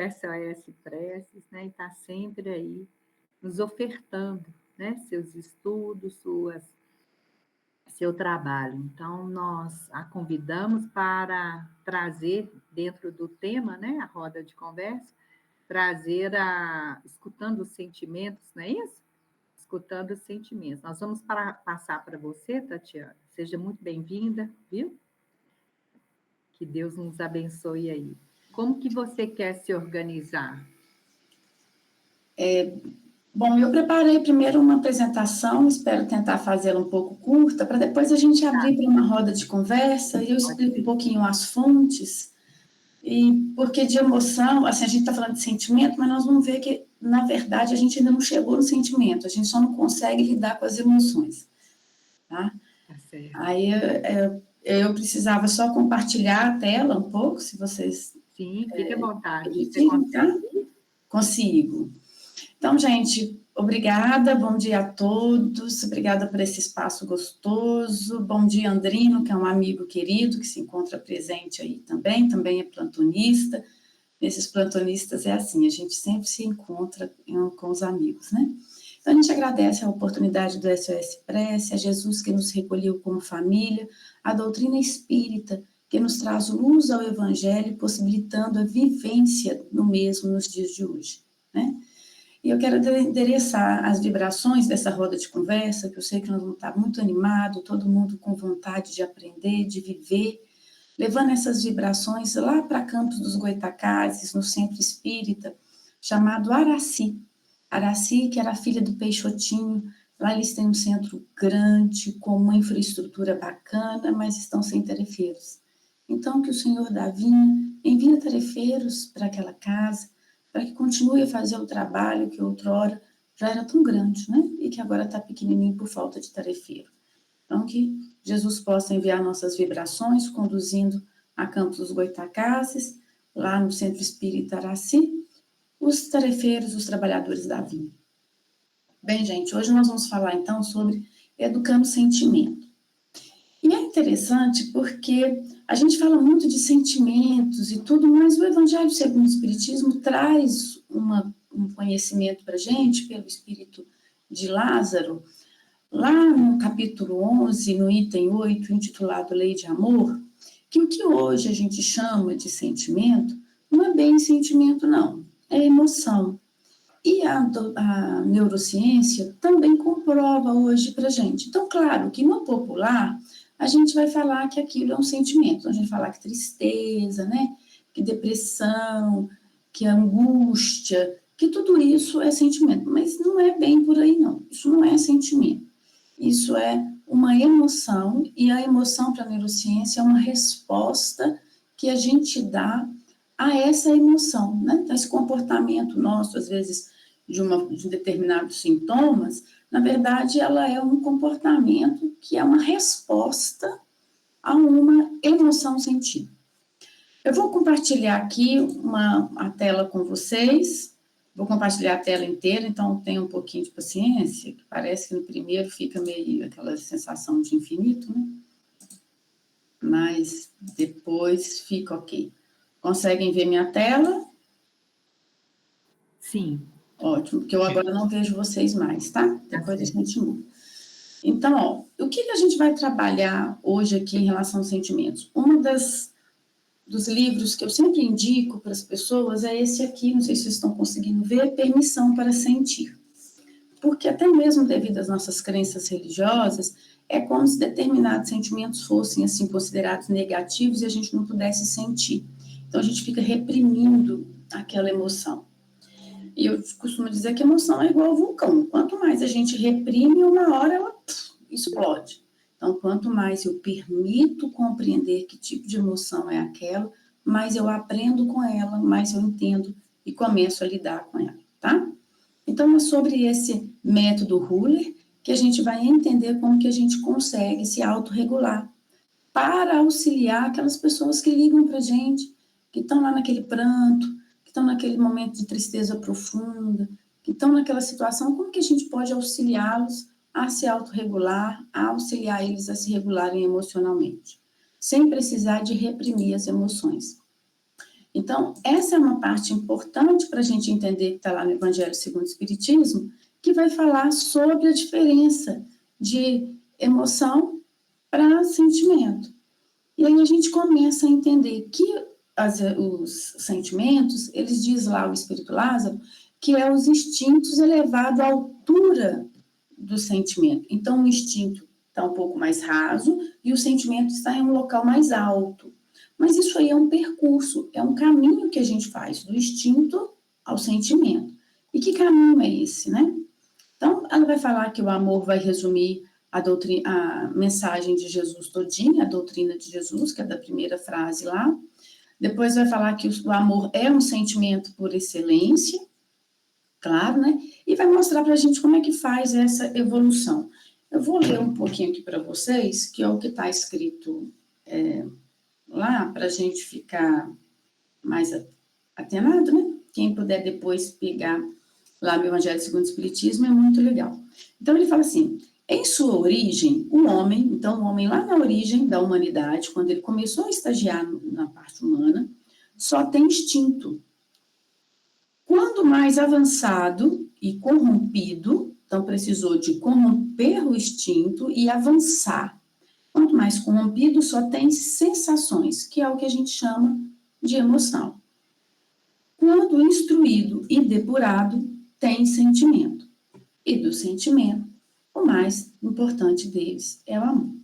SOS Preces, né, e está sempre aí nos ofertando, né, seus estudos, seu trabalho. Então, nós a convidamos para trazer, dentro do tema, né, a roda de conversa, trazer escutando os sentimentos, não é isso? Escutando os sentimentos. Nós vamos passar para você, Tatiana. Seja muito bem-vinda, viu? Que Deus nos abençoe aí. Como que você quer se organizar? Bom, eu preparei primeiro uma apresentação, espero tentar fazê-la um pouco curta, para depois a gente abrir para uma roda de conversa e eu explico um pouquinho as fontes, e porque de emoção, assim, a gente está falando de sentimento, mas nós vamos ver que, na verdade, a gente ainda não chegou no sentimento, a gente só não consegue lidar com as emoções, tá? Certo. Aí eu precisava só compartilhar a tela um pouco, se vocês... Sim, fique à vontade. Você consegue? Consigo. Então, gente, obrigada, bom dia a todos, obrigada por esse espaço gostoso, bom dia, Andrino, que é um amigo querido, que se encontra presente aí também é plantonista. Nesses plantonistas é assim, a gente sempre se encontra com os amigos, né? Então, a gente agradece a oportunidade do SOS Prece, a Jesus que nos recolheu como família, a doutrina espírita, que nos traz luz ao Evangelho, possibilitando a vivência no mesmo nos dias de hoje, né? E eu quero endereçar as vibrações dessa roda de conversa, que eu sei que nós vamos estar muito animados, todo mundo com vontade de aprender, de viver, levando essas vibrações lá para Campos dos Goitacazes, no centro espírita, chamado Araci. Araci, que era a filha do Peixotinho, lá eles têm um centro grande, com uma infraestrutura bacana, mas estão sem tarefeiros. Então, que o Senhor da Vinha envia tarefeiros para aquela casa, para que continue a fazer o trabalho que outrora já era tão grande, né? E que agora está pequenininho por falta de tarefeiro. Então, que Jesus possa enviar nossas vibrações, conduzindo a Campos dos Goitacazes, lá no Centro Espírita Araci, os tarefeiros, os trabalhadores da vinha. Bem, gente, hoje nós vamos falar, então, sobre educando sentimento. E é interessante porque a gente fala muito de sentimentos e tudo, mas o Evangelho segundo o Espiritismo traz um conhecimento para a gente, pelo Espírito de Lázaro, lá no capítulo 11, no item 8, intitulado Lei de Amor, que o que hoje a gente chama de sentimento, não é bem sentimento, não, é emoção. E a neurociência também comprova hoje para a gente. Então, claro que no popular, a gente vai falar que aquilo é um sentimento. A gente vai falar que tristeza, né? Que depressão, que angústia, que tudo isso é sentimento. Mas não é bem por aí, não. Isso não é sentimento. Isso é uma emoção, e a emoção para a neurociência é uma resposta que a gente dá a essa emoção, né? Então, esse comportamento nosso, às vezes, de determinados sintomas, na verdade, ela é um comportamento que é uma resposta a uma emoção sentida. Eu vou compartilhar aqui a tela com vocês, vou compartilhar a tela inteira, então tenha um pouquinho de paciência, que parece que no primeiro fica meio aquela sensação de infinito, né? Mas depois fica ok. Conseguem ver minha tela? Sim. Ótimo, porque eu agora não vejo vocês mais, tá? Depois a gente muda. Então, ó, o que a gente vai trabalhar hoje aqui em relação aos sentimentos? Dos livros que eu sempre indico para as pessoas é esse aqui, não sei se vocês estão conseguindo ver, Permissão para Sentir. Porque até mesmo devido às nossas crenças religiosas, é como se determinados sentimentos fossem, assim, considerados negativos e a gente não pudesse sentir. Então, a gente fica reprimindo aquela emoção. E eu costumo dizer que a emoção é igual ao vulcão. Quanto mais a gente reprime, uma hora ela explode. Então, quanto mais eu permito compreender que tipo de emoção é aquela, mais eu aprendo com ela, mais eu entendo e começo a lidar com ela, tá? Então, é sobre esse método Huller que a gente vai entender como que a gente consegue se autorregular para auxiliar aquelas pessoas que ligam para a gente, que estão lá naquele pranto, que estão naquele momento de tristeza profunda, que estão naquela situação, como que a gente pode auxiliá-los a se autorregular, a auxiliar eles a se regularem emocionalmente, sem precisar de reprimir as emoções. Então, essa é uma parte importante para a gente entender que está lá no Evangelho segundo o Espiritismo, que vai falar sobre a diferença de emoção para sentimento. E aí a gente começa a entender que os sentimentos, eles diz lá o Espírito Lázaro, que é os instintos elevados à altura do sentimento. Então, o instinto está um pouco mais raso e o sentimento está em um local mais alto. Mas isso aí é um percurso, é um caminho que a gente faz, do instinto ao sentimento. E que caminho é esse, né? Então, ela vai falar que o amor vai resumir a mensagem de Jesus todinha, a doutrina de Jesus, que é da primeira frase lá. Depois vai falar que o amor é um sentimento por excelência, claro, né? E vai mostrar para a gente como é que faz essa evolução. Eu vou ler um pouquinho aqui para vocês, que é o que está escrito lá, para a gente ficar mais atenado, né? Quem puder depois pegar lá no Evangelho segundo o Espiritismo, é muito legal. Então, ele fala assim, em sua origem, o homem lá na origem da humanidade, quando ele começou a estagiar na parte humana, só tem instinto. Quando mais avançado e corrompido, então precisou de corromper o instinto e avançar. Quanto mais corrompido, só tem sensações, que é o que a gente chama de emoção. Quando instruído e depurado, tem sentimento. E do sentimento, o mais importante deles é o amor.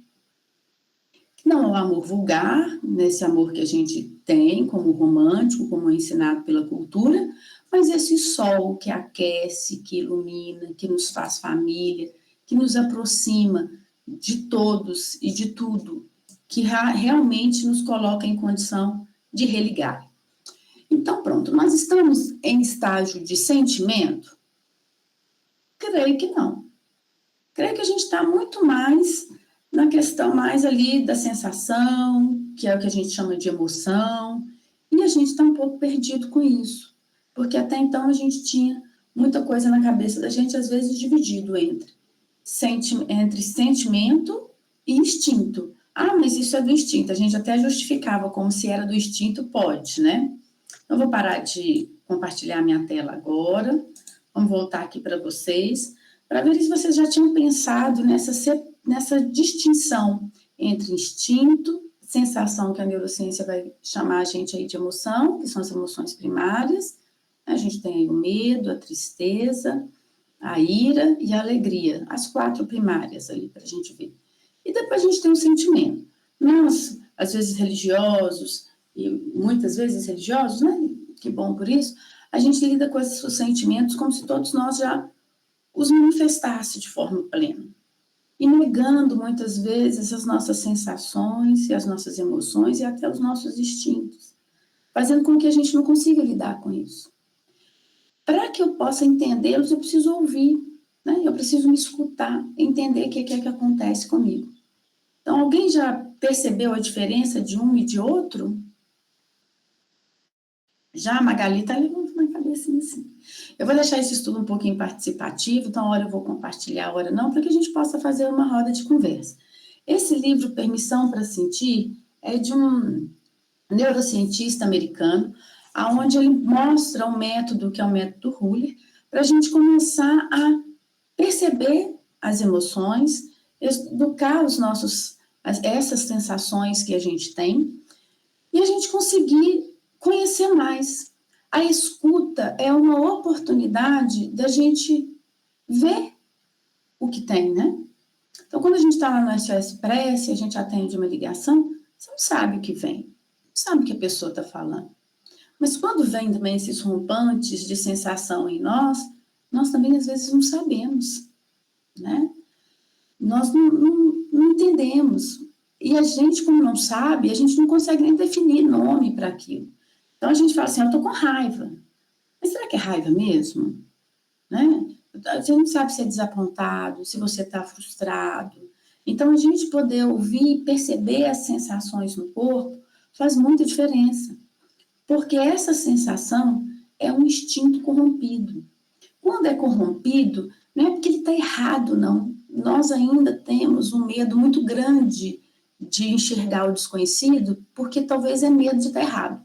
Não é o amor vulgar, nesse amor que a gente tem como romântico, como é ensinado pela cultura, mas esse sol que aquece, que ilumina, que nos faz família, que nos aproxima de todos e de tudo, que realmente nos coloca em condição de religar. Então, pronto, nós estamos em estágio de sentimento? Creio que não. Creio que a gente está muito mais na questão mais ali da sensação, que é o que a gente chama de emoção, e a gente está um pouco perdido com isso, porque até então a gente tinha muita coisa na cabeça da gente, às vezes dividido entre sentimento e instinto. Ah, mas isso é do instinto, a gente até justificava como se era do instinto, pode, né? Eu vou parar de compartilhar minha tela agora, vamos voltar aqui para vocês, para ver se vocês já tinham pensado nessa distinção entre instinto, sensação, que a neurociência vai chamar a gente aí de emoção, que são as emoções primárias. A gente tem aí o medo, a tristeza, a ira e a alegria, as 4 primárias ali para a gente ver. E depois a gente tem o sentimento. Nós, às vezes religiosos, e muitas vezes religiosos, né? Que bom por isso, a gente lida com esses sentimentos como se todos nós já os manifestasse de forma plena. E negando muitas vezes as nossas sensações e as nossas emoções e até os nossos instintos, fazendo com que a gente não consiga lidar com isso. Para que eu possa entendê-los, eu preciso ouvir, né? Eu preciso me escutar, entender o que é que acontece comigo. Então, alguém já percebeu a diferença de um e de outro? Já a Magali está levantando a cabecinha assim. Eu vou deixar esse estudo um pouquinho participativo, então, hora eu vou compartilhar, hora não, para que a gente possa fazer uma roda de conversa. Esse livro, Permissão para Sentir, é de um neurocientista americano, onde ele mostra um método, que é o método Huller, para a gente começar a perceber as emoções, educar essas sensações que a gente tem, e a gente conseguir conhecer mais. A escuta é uma oportunidade da gente ver o que tem, né? Então, quando a gente está lá no SOS Prece, a gente atende uma ligação, você não sabe o que vem, não sabe o que a pessoa está falando. Mas quando vem também esses rompantes de sensação em nós também às vezes não sabemos, né? Nós não entendemos. E a gente, como não sabe, a gente não consegue nem definir nome para aquilo. Então, a gente fala assim, eu estou com raiva. Mas será que é raiva mesmo? Né? Você não sabe se é desapontado, se você está frustrado. Então, a gente poder ouvir e perceber as sensações no corpo faz muita diferença. Porque essa sensação é um instinto corrompido. Quando é corrompido, não é porque ele está errado, não. Nós ainda temos um medo muito grande de enxergar o desconhecido, porque talvez é medo de estar errado.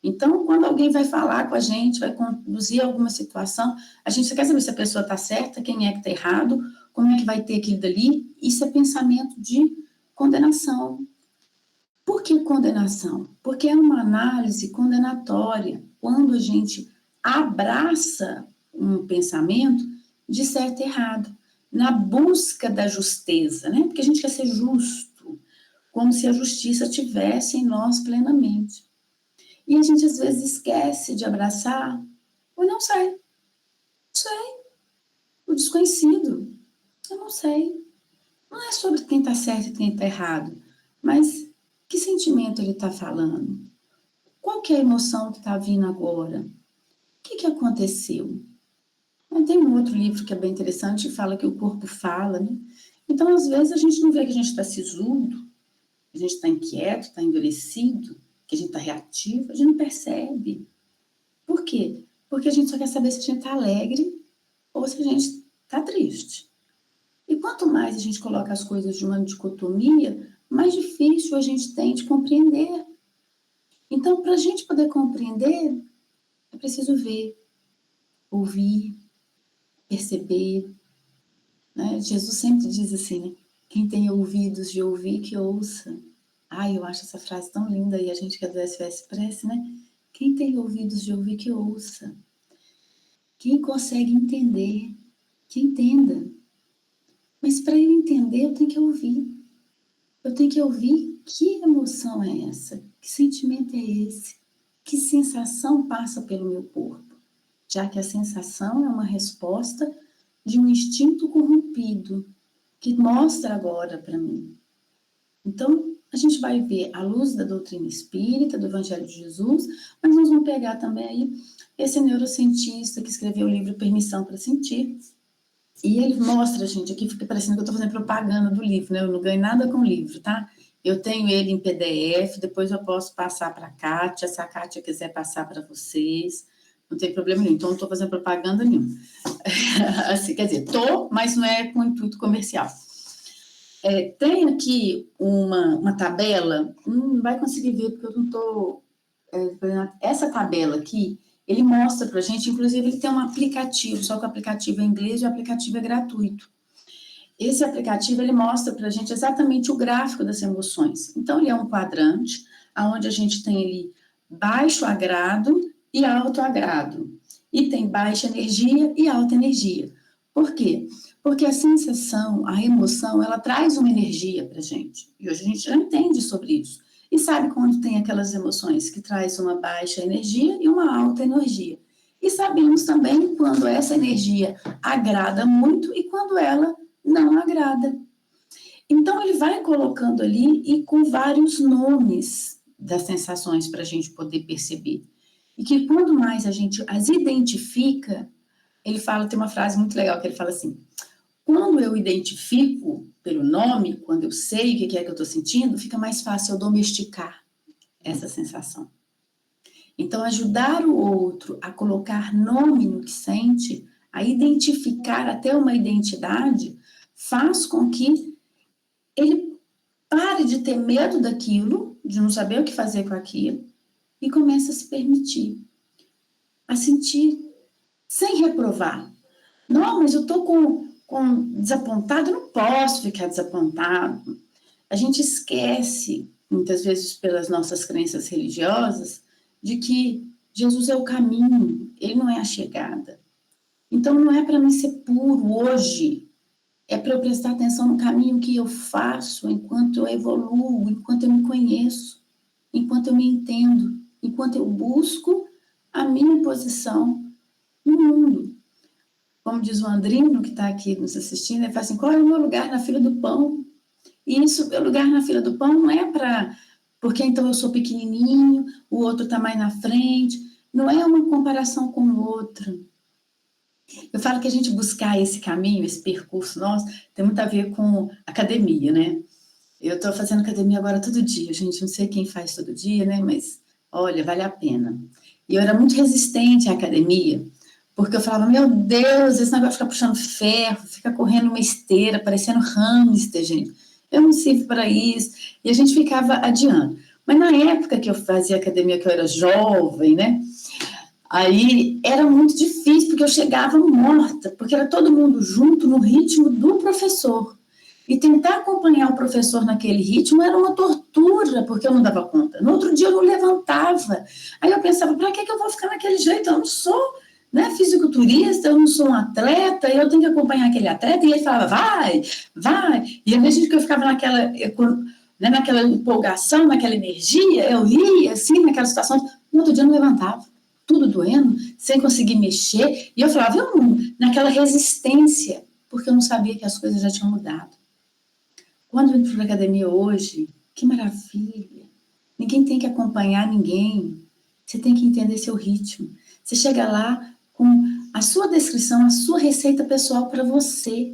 Então, quando alguém vai falar com a gente, vai conduzir alguma situação, a gente só quer saber se a pessoa está certa, quem é que está errado, como é que vai ter aquilo dali. Isso é pensamento de condenação. Por que condenação? Porque é uma análise condenatória. Quando a gente abraça um pensamento de certo e errado, na busca da justeza, né? Porque a gente quer ser justo, como se a justiça tivesse em nós plenamente. E a gente às vezes esquece de abraçar o não sei. Não sei. O desconhecido. Eu não sei. Não é sobre quem está certo e quem está errado, mas que sentimento ele está falando? Qual que é a emoção que está vindo agora? O que aconteceu? Tem um outro livro que é bem interessante, que fala que o corpo fala, né? Então, às vezes, a gente não vê que a gente está sisudo, que a gente está inquieto, está endurecido, que a gente está reativo, a gente não percebe. Por quê? Porque a gente só quer saber se a gente está alegre ou se a gente está triste. E quanto mais a gente coloca as coisas de uma dicotomia, mais difícil a gente tem de compreender. Então, para a gente poder compreender, é preciso ver, ouvir, perceber. Né? Jesus sempre diz assim, né? Quem tem ouvidos de ouvir, que ouça. Ai, eu acho essa frase tão linda, e a gente que é do SOS Prece, né? Quem tem ouvidos de ouvir, que ouça. Quem consegue entender, que entenda. Mas para eu entender, eu tenho que ouvir. Eu tenho que ouvir que emoção é essa, que sentimento é esse, que sensação passa pelo meu corpo, já que a sensação é uma resposta de um instinto corrompido, que mostra agora para mim. Então, a gente vai ver à luz da doutrina espírita, do Evangelho de Jesus, mas nós vamos pegar também aí esse neurocientista que escreveu o livro Permissão para Sentir, e ele mostra, gente, aqui fica parecendo que eu estou fazendo propaganda do livro, né? Eu não ganho nada com o livro, tá? Eu tenho ele em PDF, depois eu posso passar para a Kátia, se a Kátia quiser passar para vocês, não tem problema nenhum, então não estou fazendo propaganda nenhuma. Assim, quer dizer, estou, mas não é com intuito comercial. Tem aqui uma tabela, não vai conseguir ver porque eu não estou... essa tabela aqui, ele mostra para a gente, inclusive ele tem um aplicativo, só que o aplicativo é em inglês e o aplicativo é gratuito. Esse aplicativo, ele mostra para a gente exatamente o gráfico das emoções. Então, ele é um quadrante, onde a gente tem ali baixo agrado e alto agrado. E tem baixa energia e alta energia. Por quê? Porque a sensação, a emoção, ela traz uma energia para a gente. E hoje a gente já entende sobre isso. E sabe quando tem aquelas emoções que traz uma baixa energia e uma alta energia. E sabemos também quando essa energia agrada muito e quando ela não agrada. Então, ele vai colocando ali e com vários nomes das sensações para a gente poder perceber. E que quanto mais a gente as identifica, ele fala, tem uma frase muito legal que ele fala assim, quando eu identifico pelo nome, quando eu sei o que é que eu estou sentindo, fica mais fácil eu domesticar essa sensação. Então, ajudar o outro a colocar nome no que sente, a identificar até uma identidade, faz com que ele pare de ter medo daquilo, de não saber o que fazer com aquilo, e comece a se permitir, a sentir, sem reprovar. Não, mas eu estou com desapontado, eu não posso ficar desapontado. A gente esquece, muitas vezes pelas nossas crenças religiosas, de que Jesus é o caminho, ele não é a chegada. Então, não é para mim ser puro hoje, é para eu prestar atenção no caminho que eu faço enquanto eu evoluo, enquanto eu me conheço, enquanto eu me entendo, enquanto eu busco a minha posição no mundo. Como diz o Andrino, que está aqui nos assistindo, ele fala assim, qual é o meu lugar na fila do pão? E isso, o lugar na fila do pão não é para... Porque então eu sou pequenininho, o outro está mais na frente. Não é uma comparação com o outro. Eu falo que a gente buscar esse caminho, esse percurso nosso, tem muito a ver com academia, né? Eu estou fazendo academia agora todo dia, gente, não sei quem faz todo dia, né? Mas, olha, vale a pena. E eu era muito resistente à academia, porque eu falava, meu Deus, esse negócio de ficar puxando ferro, fica correndo uma esteira, parecendo hamster, gente. Eu não sirvo para isso. E a gente ficava adiando. Mas na época que eu fazia academia, que eu era jovem, né? Aí era muito difícil, porque eu chegava morta, porque era todo mundo junto no ritmo do professor. E tentar acompanhar o professor naquele ritmo era uma tortura, porque eu não dava conta. No outro dia eu não levantava. Aí eu pensava, para que eu vou ficar naquele jeito? Eu não sou, né, fisiculturista, eu não sou um atleta, eu tenho que acompanhar aquele atleta. E ele falava, vai, vai. E a mesma que eu ficava naquela empolgação, naquela energia, eu ia assim, naquela situação. No outro dia eu não levantava, tudo doendo, sem conseguir mexer. E eu falava, naquela resistência, porque eu não sabia que as coisas já tinham mudado. Quando eu entro na academia hoje, que maravilha! Ninguém tem que acompanhar ninguém. Você tem que entender seu ritmo. Você chega lá com a sua descrição, a sua receita pessoal para você.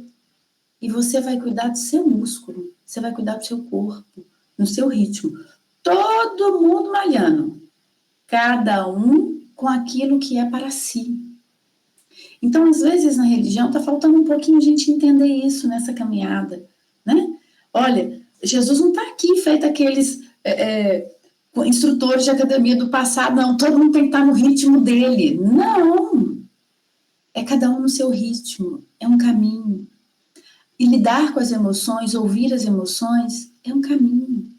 E você vai cuidar do seu músculo. Você vai cuidar do seu corpo, no seu ritmo. Todo mundo malhando. Cada um com aquilo que é para si. Então, às vezes, na religião, está faltando um pouquinho a gente entender isso nessa caminhada, né? Olha, Jesus não está aqui feito aqueles instrutores de academia do passado, não, todo mundo tem que estar no ritmo dele. Não! É cada um no seu ritmo, é um caminho. E lidar com as emoções, ouvir as emoções, é um caminho.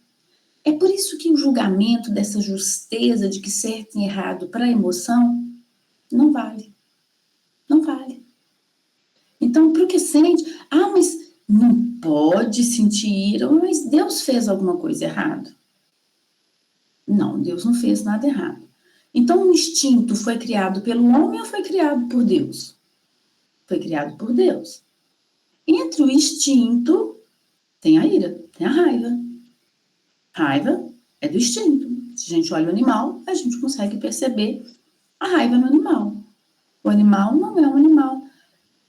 É por isso que o julgamento dessa justeza de que certo e errado para a emoção não vale. Não vale. Então, para o que sente, mas não pode sentir ira, mas Deus fez alguma coisa errada. Não, Deus não fez nada errado. Então, o instinto foi criado pelo homem ou foi criado por Deus? Foi criado por Deus. Entre o instinto, tem a ira, tem a raiva. Raiva é do instinto. Se a gente olha o animal, a gente consegue perceber a raiva no animal. O animal não é um animal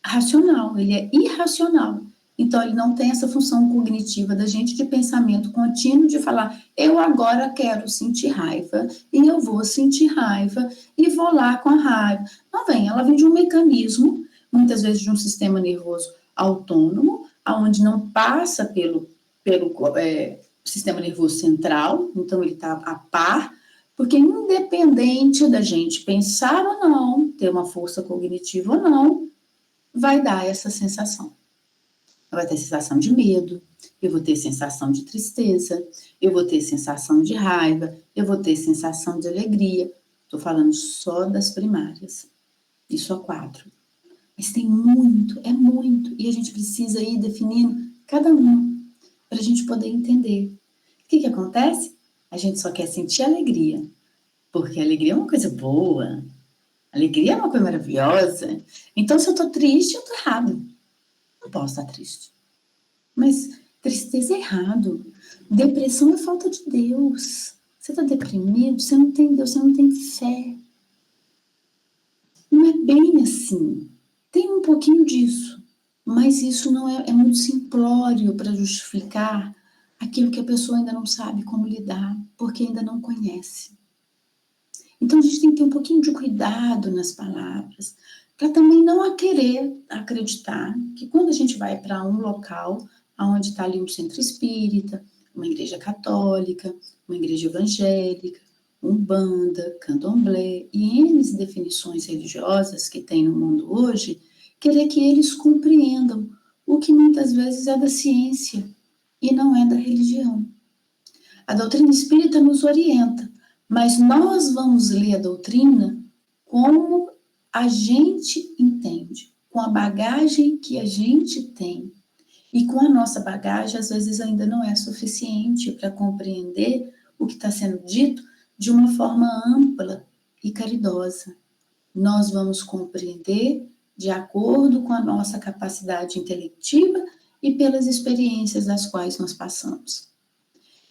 racional, ele é irracional. Então, ele não tem essa função cognitiva da gente de pensamento contínuo, de falar, eu agora quero sentir raiva, e eu vou sentir raiva, e vou lá com a raiva. Não vem, ela vem de um mecanismo, muitas vezes de um sistema nervoso autônomo, onde não passa pelo sistema nervoso central, então ele está a par, porque independente da gente pensar ou não, ter uma força cognitiva ou não, vai dar essa sensação. Vai ter sensação de medo, eu vou ter sensação de tristeza, eu vou ter sensação de raiva, eu vou ter sensação de alegria. Estou falando só das primárias. Isso a 4. Mas tem muito, é muito. E a gente precisa ir definindo cada uma para a gente poder entender. O que acontece? A gente só quer sentir alegria. Porque a alegria é uma coisa boa. Alegria é uma coisa maravilhosa. Então, se eu estou triste, eu estou errado. Não posso estar triste. Mas tristeza é errado. Depressão é falta de Deus. Você está deprimido, você não tem Deus, você não tem fé. Não é bem assim. Tem um pouquinho disso. Mas isso não é muito simplório para justificar aquilo que a pessoa ainda não sabe como lidar, porque ainda não conhece. Então, a gente tem que ter um pouquinho de cuidado nas palavras, para também não querer acreditar que quando a gente vai para um local, onde está ali um centro espírita, uma igreja católica, uma igreja evangélica, umbanda, candomblé e N definições religiosas que tem no mundo hoje, querer que eles compreendam o que muitas vezes é da ciência e não é da religião. A doutrina espírita nos orienta, mas nós vamos ler a doutrina como a gente entende, com a bagagem que a gente tem. E com a nossa bagagem, às vezes ainda não é suficiente para compreender o que está sendo dito de uma forma ampla e caridosa. Nós vamos compreender de acordo com a nossa capacidade intelectiva e pelas experiências das quais nós passamos.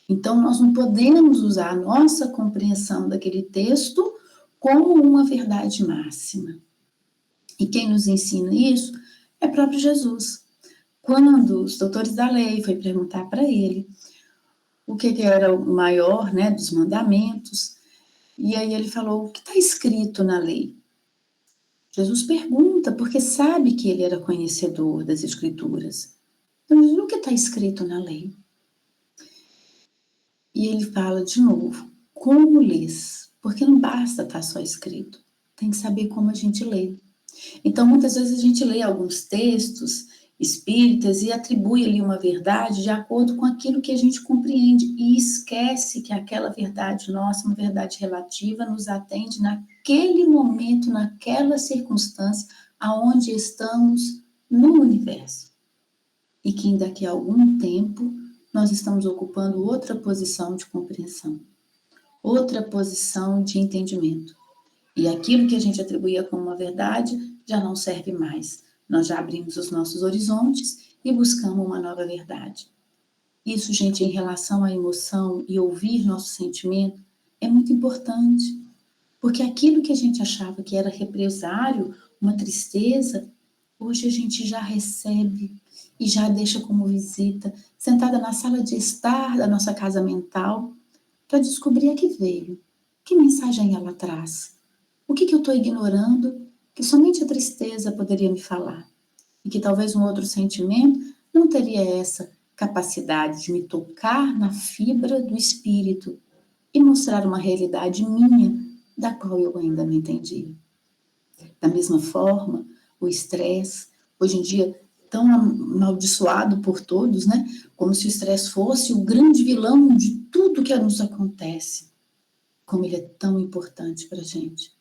Então, nós não podemos usar a nossa compreensão daquele texto como uma verdade máxima. E quem nos ensina isso é próprio Jesus. Quando os doutores da lei foi perguntar para ele o que era o maior, né, dos mandamentos, e aí ele falou, o que está escrito na lei? Jesus pergunta, porque sabe que ele era conhecedor das Escrituras. Então, o que está escrito na lei? E ele fala de novo, como lês? Porque não basta estar só escrito, tem que saber como a gente lê. Então, muitas vezes a gente lê alguns textos espíritas e atribui ali uma verdade de acordo com aquilo que a gente compreende e esquece que aquela verdade nossa, uma verdade relativa, nos atende naquele momento, naquela circunstância, aonde estamos no universo. E que daqui a algum tempo nós estamos ocupando outra posição de compreensão, outra posição de entendimento. E aquilo que a gente atribuía como uma verdade já não serve mais. Nós já abrimos os nossos horizontes e buscamos uma nova verdade. Isso, gente, em relação à emoção e ouvir nosso sentimento, é muito importante. Porque aquilo que a gente achava que era represário, uma tristeza, hoje a gente já recebe e já deixa como visita, sentada na sala de estar da nossa casa mental, para descobrir a que veio, que mensagem ela traz. O que eu estou ignorando que somente a tristeza poderia me falar? E que talvez um outro sentimento não teria essa capacidade de me tocar na fibra do espírito e mostrar uma realidade minha da qual eu ainda não entendi. Da mesma forma, o estresse, hoje em dia tão amaldiçoado por todos, né? Como se o estresse fosse o grande vilão de tudo que nos acontece. Como ele é tão importante para a gente.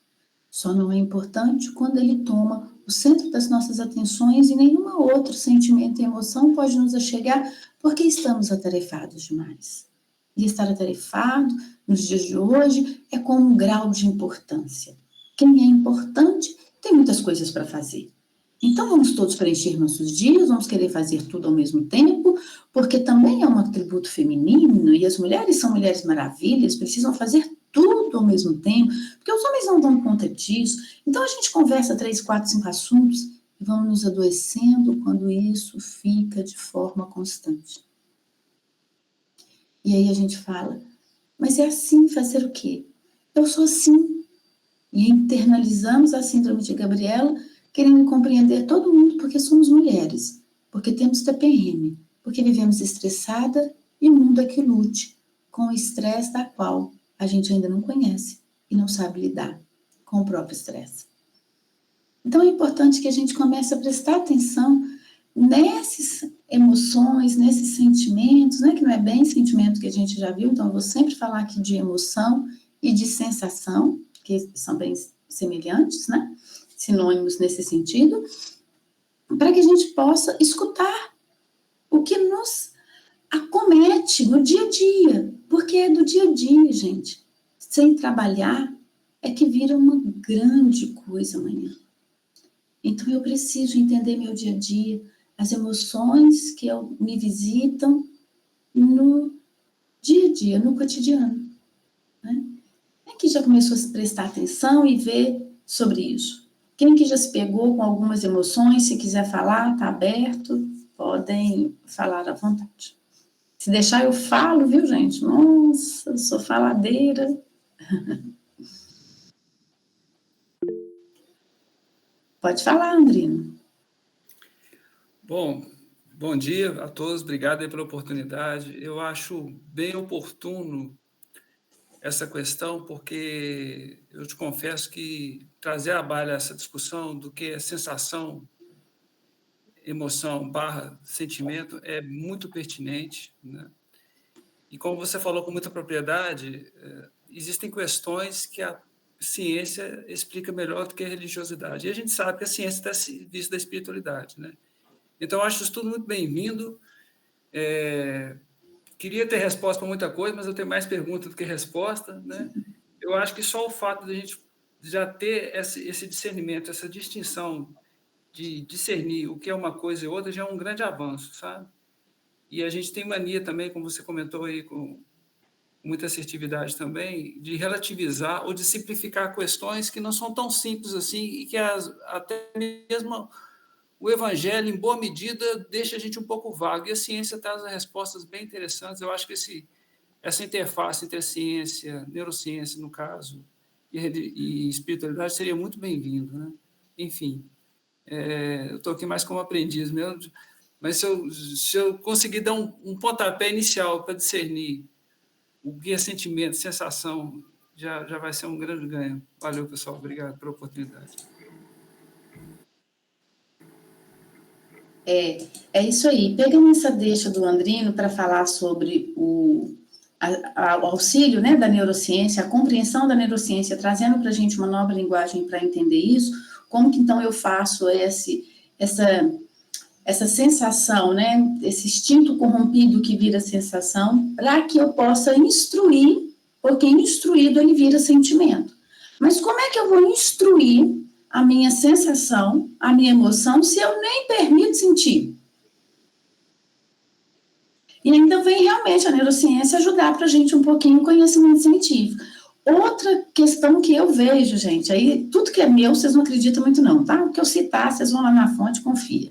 Só não é importante quando ele toma o centro das nossas atenções e nenhuma outro sentimento e emoção pode nos achegar porque estamos atarefados demais. E estar atarefado nos dias de hoje é com um grau de importância. Quem é importante tem muitas coisas para fazer. Então vamos todos preencher nossos dias, vamos querer fazer tudo ao mesmo tempo, porque também é um atributo feminino e as mulheres são mulheres maravilhas, precisam fazer tudo ao mesmo tempo, porque os homens não dão conta disso. Então a gente conversa 3, 4, 5 assuntos e vamos nos adoecendo quando isso fica de forma constante. E aí a gente fala, mas é assim, fazer o quê? Eu sou assim. E internalizamos a síndrome de Gabriela, querendo compreender todo mundo porque somos mulheres, porque temos TPM, porque vivemos estressada e o mundo é que lute com o estresse da qual a gente ainda não conhece e não sabe lidar com o próprio estresse. Então é importante que a gente comece a prestar atenção nessas emoções, nesses sentimentos, né, que não é bem sentimento que a gente já viu, então eu vou sempre falar aqui de emoção e de sensação, que são bem semelhantes, né, sinônimos nesse sentido, para que a gente possa escutar o que nos acomete no dia a dia, porque é do dia a dia, gente. Sem trabalhar é que vira uma grande coisa amanhã. Então eu preciso entender meu dia a dia, as emoções que me visitam no dia a dia, no cotidiano. Né? Quem que já começou a prestar atenção e ver sobre isso? Quem que já se pegou com algumas emoções, se quiser falar, está aberto, podem falar à vontade. Se deixar eu falo, viu, gente? Nossa, eu sou faladeira. Pode falar, Andrino. Bom dia a todos, obrigado aí pela oportunidade. Eu acho bem oportuno essa questão, porque eu te confesso que trazer à baila essa discussão do que é sensação, emoção, sentimento, é muito pertinente, né? E como você falou com muita propriedade, existem questões que a ciência explica melhor do que a religiosidade. E a gente sabe que a ciência está a serviço da espiritualidade, né? Então, eu acho isso tudo muito bem-vindo. Queria ter resposta para muita coisa, mas eu tenho mais pergunta do que resposta, né? Eu acho que só o fato de a gente já ter esse discernimento, essa distinção de discernir o que é uma coisa e outra, já é um grande avanço, sabe? E a gente tem mania também, como você comentou aí, com muita assertividade também, de relativizar ou de simplificar questões que não são tão simples assim e que até mesmo o evangelho, em boa medida, deixa a gente um pouco vago. E a ciência traz respostas bem interessantes. Eu acho que essa interface entre a ciência, neurociência, no caso, e espiritualidade seria muito bem-vindo, né? Enfim, eu estou aqui mais como aprendiz mesmo, mas se eu conseguir dar um pontapé inicial para discernir o que é sentimento, sensação, já vai ser um grande ganho. Valeu, pessoal. Obrigado pela oportunidade. É isso aí. Pegando essa deixa do Andrino para falar sobre o auxílio, né, da neurociência, a compreensão da neurociência, trazendo para a gente uma nova linguagem para entender isso, como que então eu faço essa sensação, né, esse instinto corrompido que vira sensação, para que eu possa instruir, porque instruído ele vira sentimento. Mas como é que eu vou instruir a minha sensação, a minha emoção, se eu nem permito sentir? E ainda vem realmente a neurociência ajudar para a gente um pouquinho o conhecimento científico. Outra questão que eu vejo, gente, aí tudo que é meu, vocês não acreditam muito não, tá? O que eu citar, vocês vão lá na fonte, confia.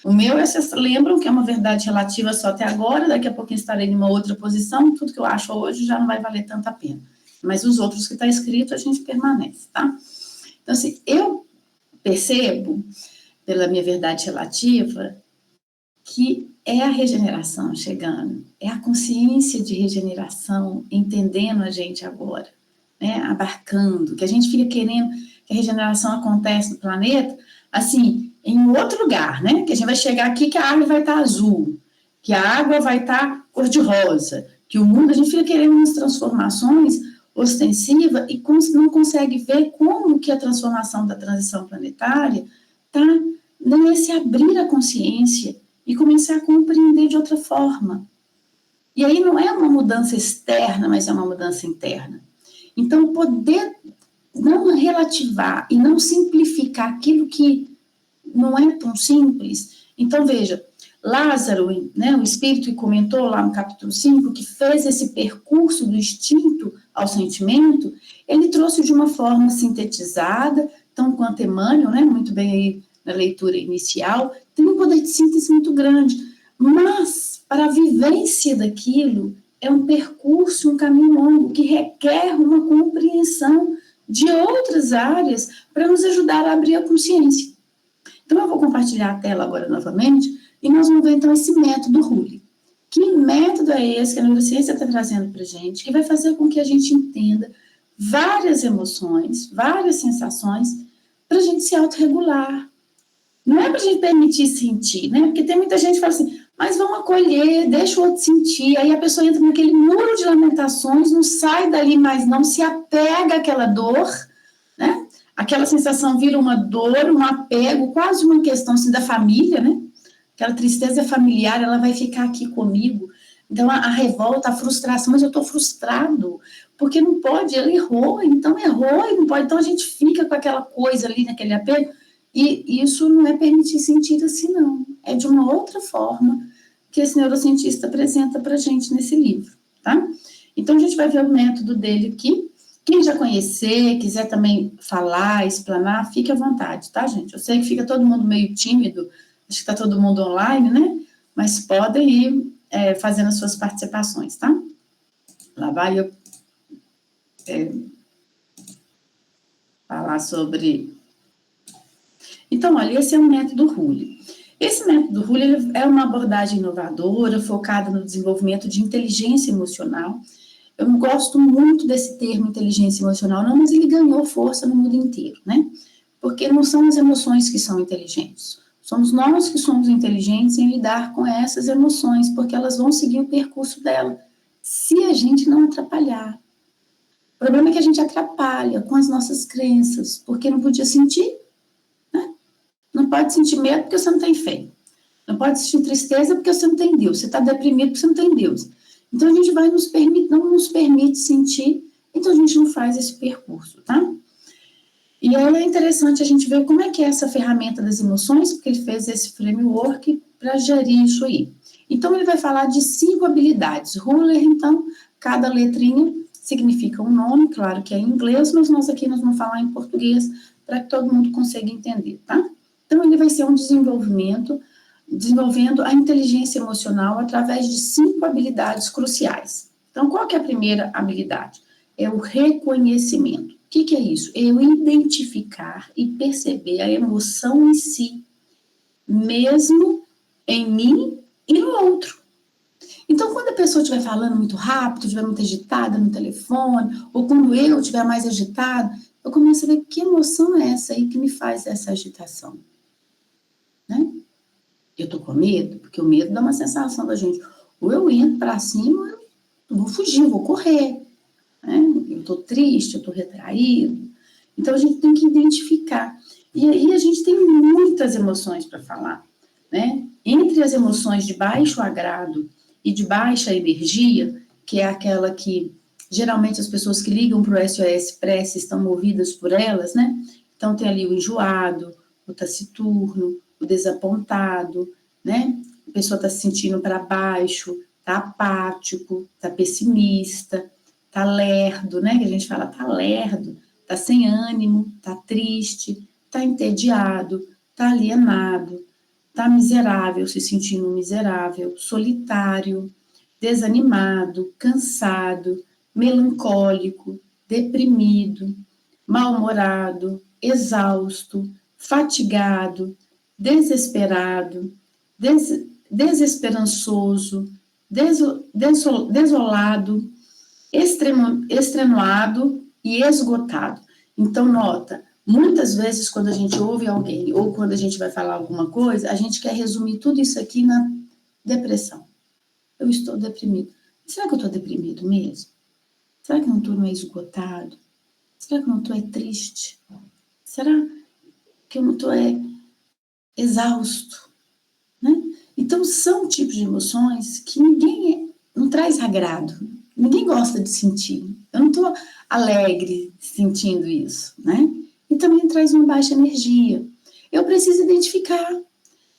O meu, vocês lembram que é uma verdade relativa só até agora, daqui a pouquinho estarei em uma outra posição, tudo que eu acho hoje já não vai valer tanto a pena. Mas os outros que está escrito, a gente permanece, tá? Então, assim, eu percebo, pela minha verdade relativa, que é a regeneração chegando, é a consciência de regeneração entendendo a gente agora, né, abarcando, que a gente fica querendo que a regeneração acontece no planeta, assim, em outro lugar, né, que a gente vai chegar aqui que a árvore vai estar azul, que a água vai estar cor-de-rosa, que o mundo, a gente fica querendo umas transformações ostensivas e não consegue ver como que a transformação da transição planetária está nesse abrir a consciência e começar a compreender de outra forma. E aí não é uma mudança externa, mas é uma mudança interna. Então, poder não relativar e não simplificar aquilo que não é tão simples. Então, veja, Lázaro, né, o Espírito que comentou lá no capítulo 5, que fez esse percurso do instinto ao sentimento, ele trouxe de uma forma sintetizada, tão quanto Emmanuel, né, muito bem aí na leitura inicial, tem um poder de síntese muito grande, mas para a vivência daquilo é um percurso, um caminho longo que requer uma compreensão de outras áreas para nos ajudar a abrir a consciência. Então eu vou compartilhar a tela agora novamente e nós vamos ver então esse método Rulli. Que método é esse que a neurociência está trazendo para a gente, que vai fazer com que a gente entenda várias emoções, várias sensações, para a gente se autorregular. Não é para a gente permitir sentir, né? Porque tem muita gente que fala assim, mas vamos acolher, deixa o outro sentir. Aí a pessoa entra naquele muro de lamentações, não sai dali mais não, se apega àquela dor, né? Aquela sensação vira uma dor, um apego, quase uma questão assim, da família, né? Aquela tristeza familiar, ela vai ficar aqui comigo. Então, a revolta, a frustração, mas eu estou frustrado, porque não pode, ele errou, então errou e não pode. Então, a gente fica com aquela coisa ali, naquele apego, e isso não é permitir sentir assim, não. É de uma outra forma que esse neurocientista apresenta para a gente nesse livro, tá? Então, a gente vai ver o método dele aqui. Quem já conhecer, quiser também falar, explanar, fique à vontade, tá, gente? Eu sei que fica todo mundo meio tímido, acho que está todo mundo online, né? Mas podem ir fazendo as suas participações, tá? Lá vai eu falar sobre... Então, olha, esse é o método Rulli. Esse método Rulli é uma abordagem inovadora, focada no desenvolvimento de inteligência emocional. Eu não gosto muito desse termo inteligência emocional, não, mas ele ganhou força no mundo inteiro, né? Porque não são as emoções que são inteligentes. Somos nós que somos inteligentes em lidar com essas emoções, porque elas vão seguir o percurso dela, se a gente não atrapalhar. O problema é que a gente atrapalha com as nossas crenças, porque não podia sentir, né? Não pode sentir medo porque você não tem fé. Não pode sentir tristeza porque você não tem Deus. Você está deprimido porque você não tem Deus. Então, a gente não nos permite sentir, então a gente não faz esse percurso, tá? E aí é interessante a gente ver como é que é essa ferramenta das emoções, porque ele fez esse framework para gerir isso aí. Então, ele vai falar de 5 habilidades. Ruller, então, cada letrinha significa um nome, claro que é em inglês, mas nós aqui vamos falar em português, para que todo mundo consiga entender, tá? Então, ele vai ser um desenvolvendo a inteligência emocional através de 5 habilidades cruciais. Então, qual que é a primeira habilidade? É o reconhecimento. O que é isso? É eu identificar e perceber a emoção em si, mesmo em mim e no outro. Então, quando a pessoa estiver falando muito rápido, estiver muito agitada no telefone, ou quando eu estiver mais agitada, eu começo a ver que emoção é essa aí que me faz essa agitação, né? Eu tô com medo, porque o medo dá uma sensação da gente, ou eu entro para cima, ou eu vou fugir, eu vou correr, né? Eu tô triste, eu tô retraído. Então, a gente tem que identificar. E aí, a gente tem muitas emoções para falar, né? Entre as emoções de baixo agrado e de baixa energia, que é aquela que geralmente as pessoas que ligam para o SOS Prece estão movidas por elas, né? Então tem ali o enjoado, o taciturno, o desapontado, né? A pessoa está se sentindo para baixo, está apático, está pessimista, está lerdo, né? Que a gente fala está lerdo, está sem ânimo, está triste, está entediado, está alienado, está miserável, se sentindo miserável, solitário, desanimado, cansado, melancólico, deprimido, mal-humorado, exausto, fatigado, desesperado, desesperançoso, desolado, extenuado e esgotado. Então, nota, muitas vezes quando a gente ouve alguém ou quando a gente vai falar alguma coisa, a gente quer resumir tudo isso aqui na depressão. Eu estou deprimido. Será que eu estou deprimido mesmo? Será que eu não estou esgotado? Será que eu não estou triste? Será que eu não estou exausto? Né? Então, são tipos de emoções que ninguém não traz agrado. Ninguém gosta de sentir. Eu não estou alegre sentindo isso, né? E também traz uma baixa energia. Eu preciso identificar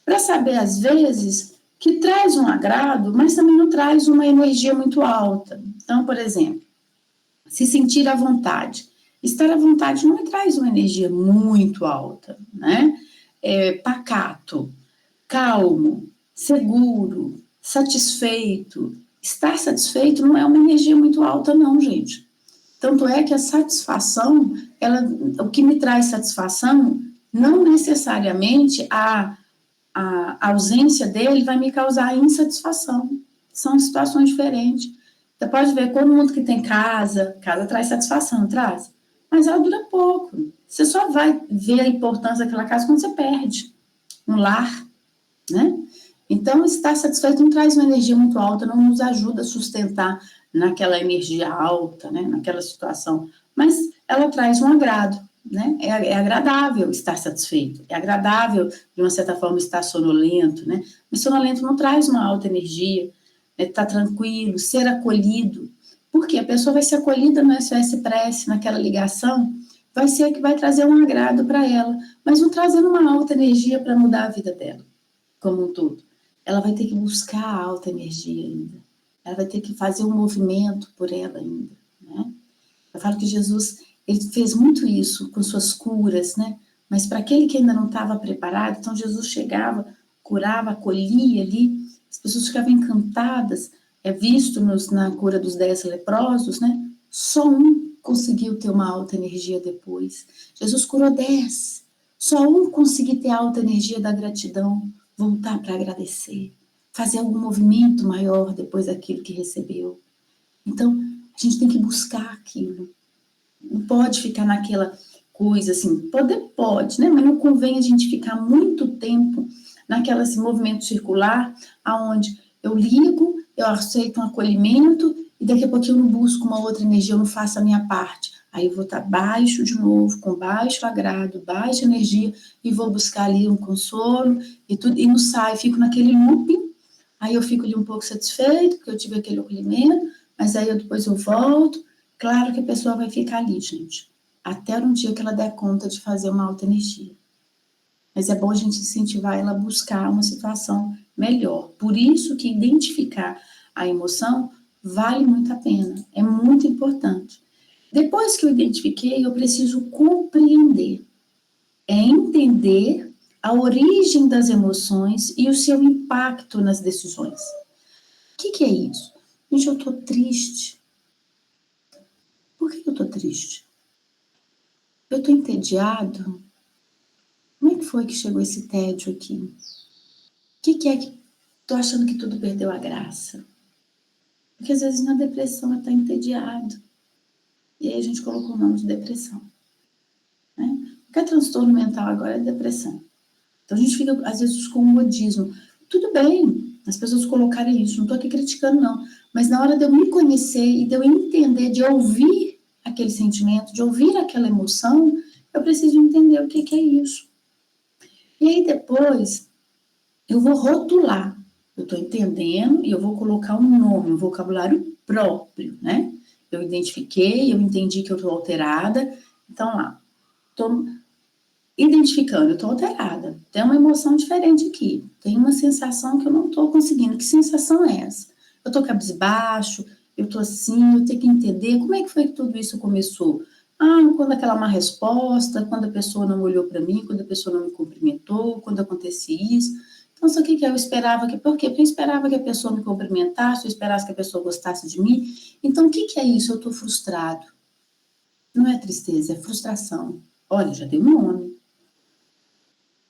para saber, às vezes, que traz um agrado, mas também não traz uma energia muito alta. Então, por exemplo, se sentir à vontade. Estar à vontade não me traz uma energia muito alta, né? Pacato, calmo, seguro, satisfeito. Estar satisfeito não é uma energia muito alta, não, gente. Tanto é que a satisfação, o que me traz satisfação, não necessariamente a ausência dele vai me causar insatisfação. São situações diferentes. Você pode ver, todo mundo que tem casa traz satisfação, não traz? Mas ela dura pouco. Você só vai ver a importância daquela casa quando você perde um lar, né? Então, estar satisfeito não traz uma energia muito alta, não nos ajuda a sustentar naquela energia alta, né? Naquela situação. Mas ela traz um agrado, né? É agradável estar satisfeito, é agradável, de uma certa forma, estar sonolento, né? Mas sonolento não traz uma alta energia, né? Estar tranquilo, ser acolhido. Porque a pessoa vai ser acolhida no SOS Prece, naquela ligação, vai ser que vai trazer um agrado para ela, mas não trazendo uma alta energia para mudar a vida dela, como um todo. Ela vai ter que buscar a alta energia ainda. Ela vai ter que fazer um movimento por ela ainda, né? Eu falo que Jesus, ele fez muito isso com suas curas, né? Mas para aquele que ainda não estava preparado, então Jesus chegava, curava, acolhia ali, as pessoas ficavam encantadas, visto na cura dos 10 leprosos, né? Só um conseguiu ter uma alta energia depois. Jesus curou 10. Só um conseguiu ter alta energia da gratidão, voltar para agradecer, fazer algum movimento maior depois daquilo que recebeu. Então, a gente tem que buscar aquilo. Não pode ficar naquela coisa assim, pode, né? Mas não convém a gente ficar muito tempo esse movimento circular, aonde eu ligo, eu aceito um acolhimento e daqui a pouco eu não busco uma outra energia, eu não faço a minha parte. Aí eu vou estar baixo de novo, com baixo agrado, baixa energia, e vou buscar ali um consolo e tudo, e não saio, fico naquele looping. Aí eu fico ali um pouco satisfeito, porque eu tive aquele acolhimento, mas aí depois eu volto. Claro que a pessoa vai ficar ali, gente, até um dia que ela der conta de fazer uma alta energia. Mas é bom a gente incentivar ela a buscar uma situação melhor. Por isso que identificar a emoção vale muito a pena, é muito importante. Depois que eu identifiquei, eu preciso compreender. É entender a origem das emoções e o seu impacto nas decisões. O que é isso? Gente, eu estou triste. Por que eu estou triste? Eu estou entediado? Como é que foi que chegou esse tédio aqui? O que é que estou achando que tudo perdeu a graça? Porque às vezes na depressão está entediado. E aí a gente colocou o nome de depressão. Né? Qualquer transtorno mental agora é depressão. Então a gente fica, às vezes, com o modismo. Tudo bem, as pessoas colocarem isso, não estou aqui criticando, não. Mas na hora de eu me conhecer e de eu entender, de ouvir aquele sentimento, de ouvir aquela emoção, eu preciso entender o que é isso. E aí depois, eu vou rotular. Eu estou entendendo e eu vou colocar um nome, um vocabulário próprio, né? Eu identifiquei, eu entendi que eu estou alterada. Então, lá, estou identificando, eu estou alterada. Tem uma emoção diferente aqui. Tem uma sensação que eu não estou conseguindo. Que sensação é essa? Eu estou cabisbaixo, eu estou assim, eu tenho que entender como é que foi que tudo isso começou. Quando aquela má resposta, quando a pessoa não olhou para mim, quando a pessoa não me cumprimentou, quando acontecia isso. Então, isso aqui que eu esperava, por quê? Porque eu esperava que a pessoa me cumprimentasse, eu esperasse que a pessoa gostasse de mim. Então, o que é isso? Eu estou frustrado. Não é tristeza, é frustração. Olha, já dei um nome.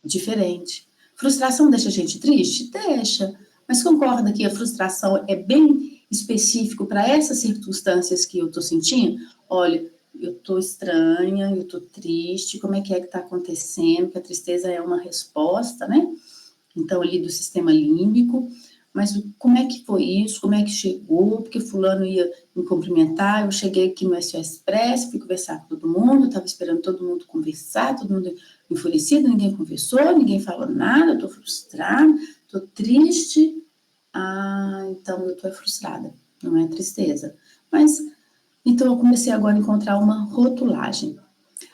Diferente. Frustração deixa a gente triste? Deixa. Mas concorda que a frustração é bem específico para essas circunstâncias que eu estou sentindo? Olha, eu estou estranha, eu estou triste, como é que está acontecendo? Porque a tristeza é uma resposta, né? Então, ali do sistema límbico. Mas como é que foi isso? Como é que chegou? Porque fulano ia me cumprimentar, eu cheguei aqui no SOS Express, fui conversar com todo mundo, estava esperando todo mundo conversar, todo mundo enfurecido, ninguém conversou, ninguém falou nada, estou frustrada, estou triste. Então eu estou frustrada, não é tristeza. Mas, então eu comecei agora a encontrar uma rotulagem.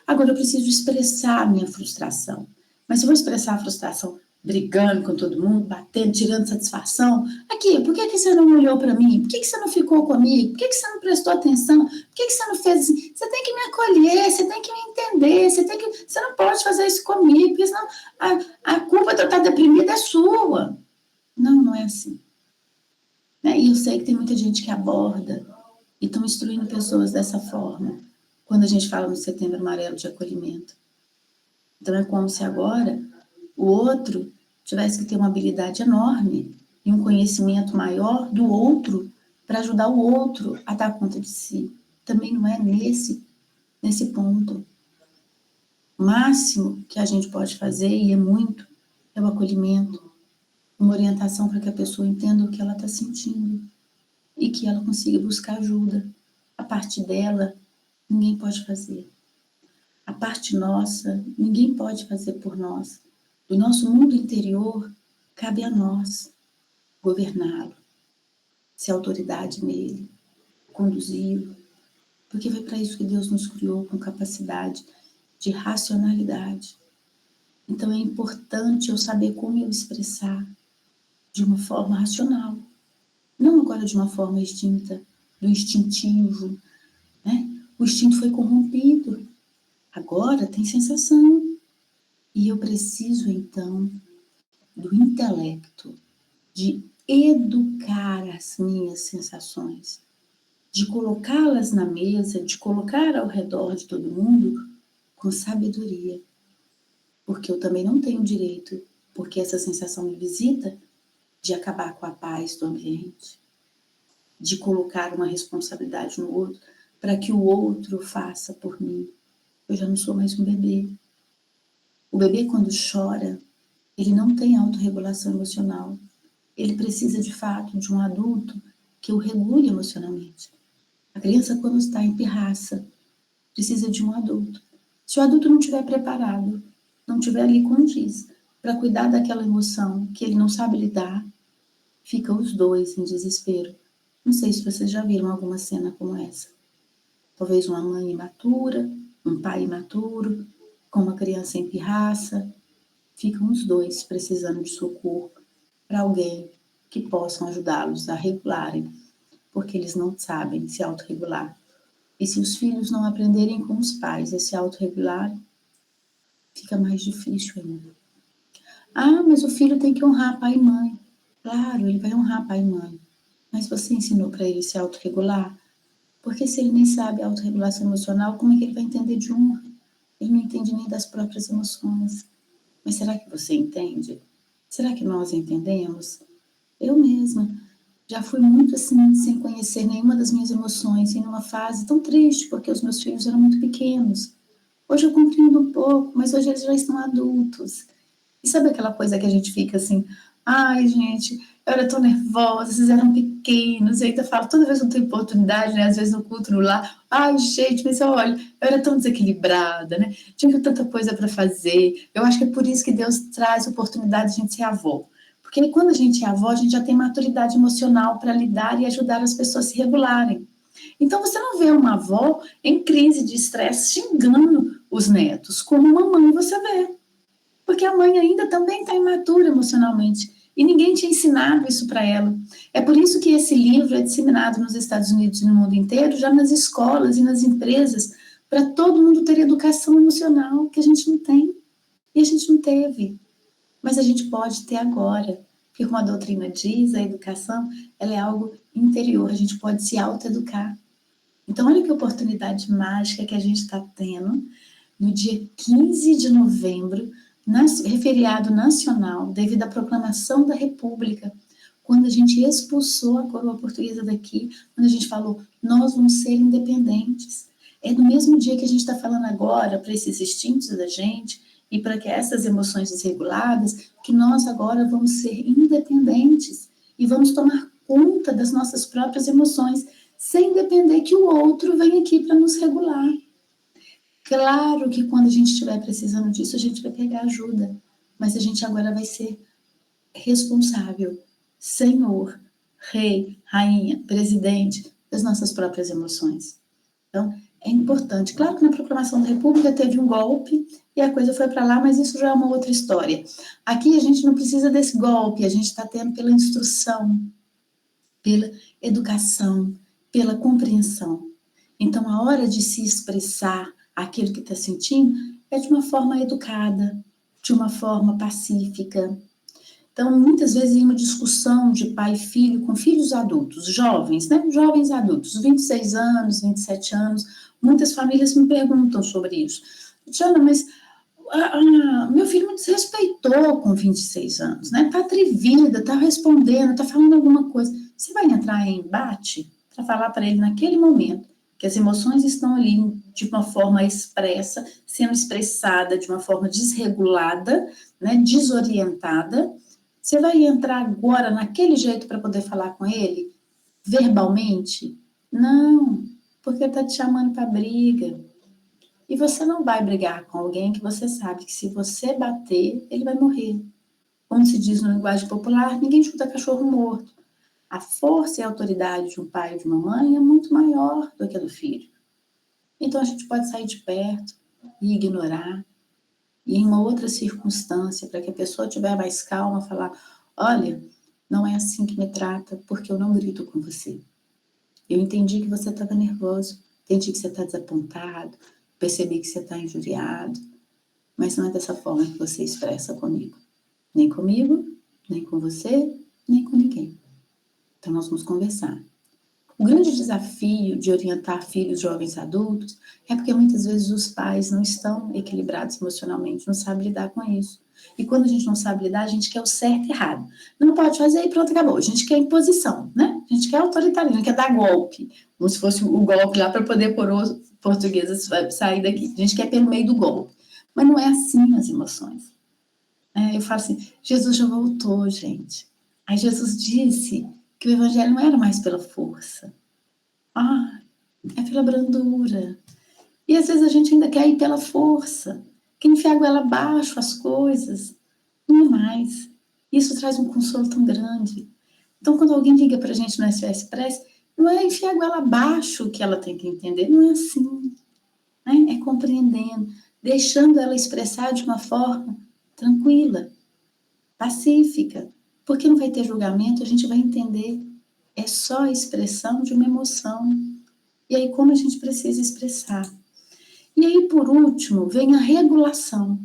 Agora eu preciso expressar a minha frustração. Mas se eu vou expressar a frustração brigando com todo mundo, batendo, tirando satisfação, aqui, por que você não olhou para mim? Por que você não ficou comigo? Por que você não prestou atenção? Por que você não fez assim? Você tem que me acolher, você tem que me entender, você não pode fazer isso comigo, porque senão a culpa de eu estar deprimida é sua. Não é assim. Né? E eu sei que tem muita gente que aborda e estão instruindo pessoas dessa forma, quando a gente fala no Setembro Amarelo de acolhimento. Então é como se agora o outro tivesse que ter uma habilidade enorme e um conhecimento maior do outro para ajudar o outro a dar conta de si. Também não é nesse ponto. O máximo que a gente pode fazer, e é muito, é o acolhimento, uma orientação para que a pessoa entenda o que ela está sentindo e que ela consiga buscar ajuda. A parte dela, ninguém pode fazer. A parte nossa, ninguém pode fazer por nós. Do nosso mundo interior, cabe a nós governá-lo, ser autoridade nele, conduzi-lo, porque foi para isso que Deus nos criou, com capacidade de racionalidade. Então é importante eu saber como eu expressar de uma forma racional, não agora de uma forma extinta, do instintivo, né? O instinto foi corrompido, agora tem sensação. E eu preciso, então, do intelecto, de educar as minhas sensações, de colocá-las na mesa, de colocar ao redor de todo mundo com sabedoria. Porque eu também não tenho direito, porque essa sensação me visita, de acabar com a paz do ambiente, de colocar uma responsabilidade no outro para que o outro faça por mim. Eu já não sou mais um bebê. O bebê, quando chora, ele não tem autorregulação emocional. Ele precisa, de fato, de um adulto que o regule emocionalmente. A criança, quando está em pirraça, precisa de um adulto. Se o adulto não estiver preparado, não estiver ali, como diz, para cuidar daquela emoção que ele não sabe lidar, ficam os dois em desespero. Não sei se vocês já viram alguma cena como essa. Talvez uma mãe imatura, um pai imaturo, com uma criança em pirraça. Ficam os dois precisando de socorro para alguém que possam ajudá-los a regularem, porque eles não sabem se autorregular. E se os filhos não aprenderem com os pais a se autorregular, fica mais difícil ainda. Mas o filho tem que honrar pai e mãe. Claro, ele vai honrar pai e mãe. Mas você ensinou para ele se autorregular? Porque se ele nem sabe a autorregulação emocional, como é que ele vai entender de honra? Ele não entende nem das próprias emoções. Mas será que você entende? Será que nós entendemos? Eu mesma, Já fui muito assim, sem conhecer nenhuma das minhas emoções, em uma fase tão triste, porque os meus filhos eram muito pequenos. Hoje eu compreendo um pouco, mas hoje eles já estão adultos. E sabe aquela coisa que a gente fica assim, ai, gente, eu era tão nervosa, vocês eram pequenos, e ainda falo, toda vez que eu tenho oportunidade, né, às vezes no culto, no lar, ai, gente, mas olha, eu era tão desequilibrada, né, tinha tanta coisa para fazer. Eu acho que é por isso que Deus traz oportunidade de a gente ser avó. Porque quando a gente é avó, a gente já tem maturidade emocional para lidar e ajudar as pessoas a se regularem. Então, você não vê uma avó em crise de estresse xingando os netos, como uma mãe você vê. Porque a mãe ainda também está imatura emocionalmente. E ninguém tinha ensinado isso para ela. É por isso que esse livro é disseminado nos Estados Unidos e no mundo inteiro, já nas escolas e nas empresas, para todo mundo ter educação emocional, que a gente não tem. E a gente não teve. Mas a gente pode ter agora. Porque como a doutrina diz, a educação ela é algo interior, a gente pode se autoeducar. Então, olha que oportunidade mágica que a gente está tendo no dia 15 de novembro, feriado nacional, devido à proclamação da República, quando a gente expulsou a coroa portuguesa daqui, quando a gente falou, nós vamos ser independentes. É no mesmo dia que a gente está falando agora para esses instintos da gente e para que essas emoções desreguladas, que nós agora vamos ser independentes e vamos tomar conta das nossas próprias emoções, sem depender que o outro venha aqui para nos regular. Claro que quando a gente estiver precisando disso, a gente vai pegar ajuda, mas a gente agora vai ser responsável, senhor, rei, rainha, presidente das nossas próprias emoções. Então, é importante. Claro que na proclamação da República teve um golpe e a coisa foi para lá, mas isso já é uma outra história. Aqui a gente não precisa desse golpe, a gente está tendo pela instrução, pela educação, pela compreensão. Então, a hora de se expressar aquilo que está sentindo é de uma forma educada, de uma forma pacífica. Então, muitas vezes, em uma discussão de pai e filho com filhos adultos, jovens, né? Jovens adultos, 26 anos, 27 anos, muitas famílias me perguntam sobre isso. Diana, mas meu filho me desrespeitou com 26 anos, né? Tá atrevida, tá respondendo, tá falando alguma coisa. Você vai entrar em embate para falar para ele naquele momento que as emoções estão ali de uma forma expressa, sendo expressada de uma forma desregulada, né, desorientada. Você vai entrar agora naquele jeito para poder falar com ele, verbalmente? Não, porque ele está te chamando para briga. E você não vai brigar com alguém que você sabe que se você bater, ele vai morrer. Como se diz no linguagem popular, ninguém chuta cachorro morto. A força e a autoridade de um pai e de uma mãe é muito maior do que a do filho. Então a gente pode sair de perto e ignorar. E em uma outra circunstância, para que a pessoa estiver mais calma, falar, olha, não é assim que me trata, porque eu não grito com você. Eu entendi que você estava nervoso, entendi que você está desapontado, percebi que você está injuriado, mas não é dessa forma que você expressa comigo. Nem comigo, nem com você, nem com ninguém. Então nós vamos conversar. O grande desafio de orientar filhos, jovens, adultos, é porque muitas vezes os pais não estão equilibrados emocionalmente, não sabem lidar com isso. E quando a gente não sabe lidar, a gente quer o certo e errado. Não pode fazer e pronto, acabou. A gente quer imposição, né? A gente quer autoritarismo, quer dar golpe. Como se fosse o golpe lá para poder pôr os portugueses sair daqui. A gente quer pelo meio do golpe. Mas não é assim as emoções. Eu falo assim, Jesus já voltou, gente. Aí Jesus disse que o evangelho não era mais pela força. É pela brandura. E às vezes a gente ainda quer ir pela força, quer enfiar a goela abaixo as coisas. Não é mais. Isso traz um consolo tão grande. Então, quando alguém liga para a gente no SOS Press, não é enfiar a goela abaixo que ela tem que entender, não é assim. Né? É compreendendo, deixando ela expressar de uma forma tranquila, pacífica, porque não vai ter julgamento, a gente vai entender. É só a expressão de uma emoção. E aí, como a gente precisa expressar. E aí, por último, vem a regulação.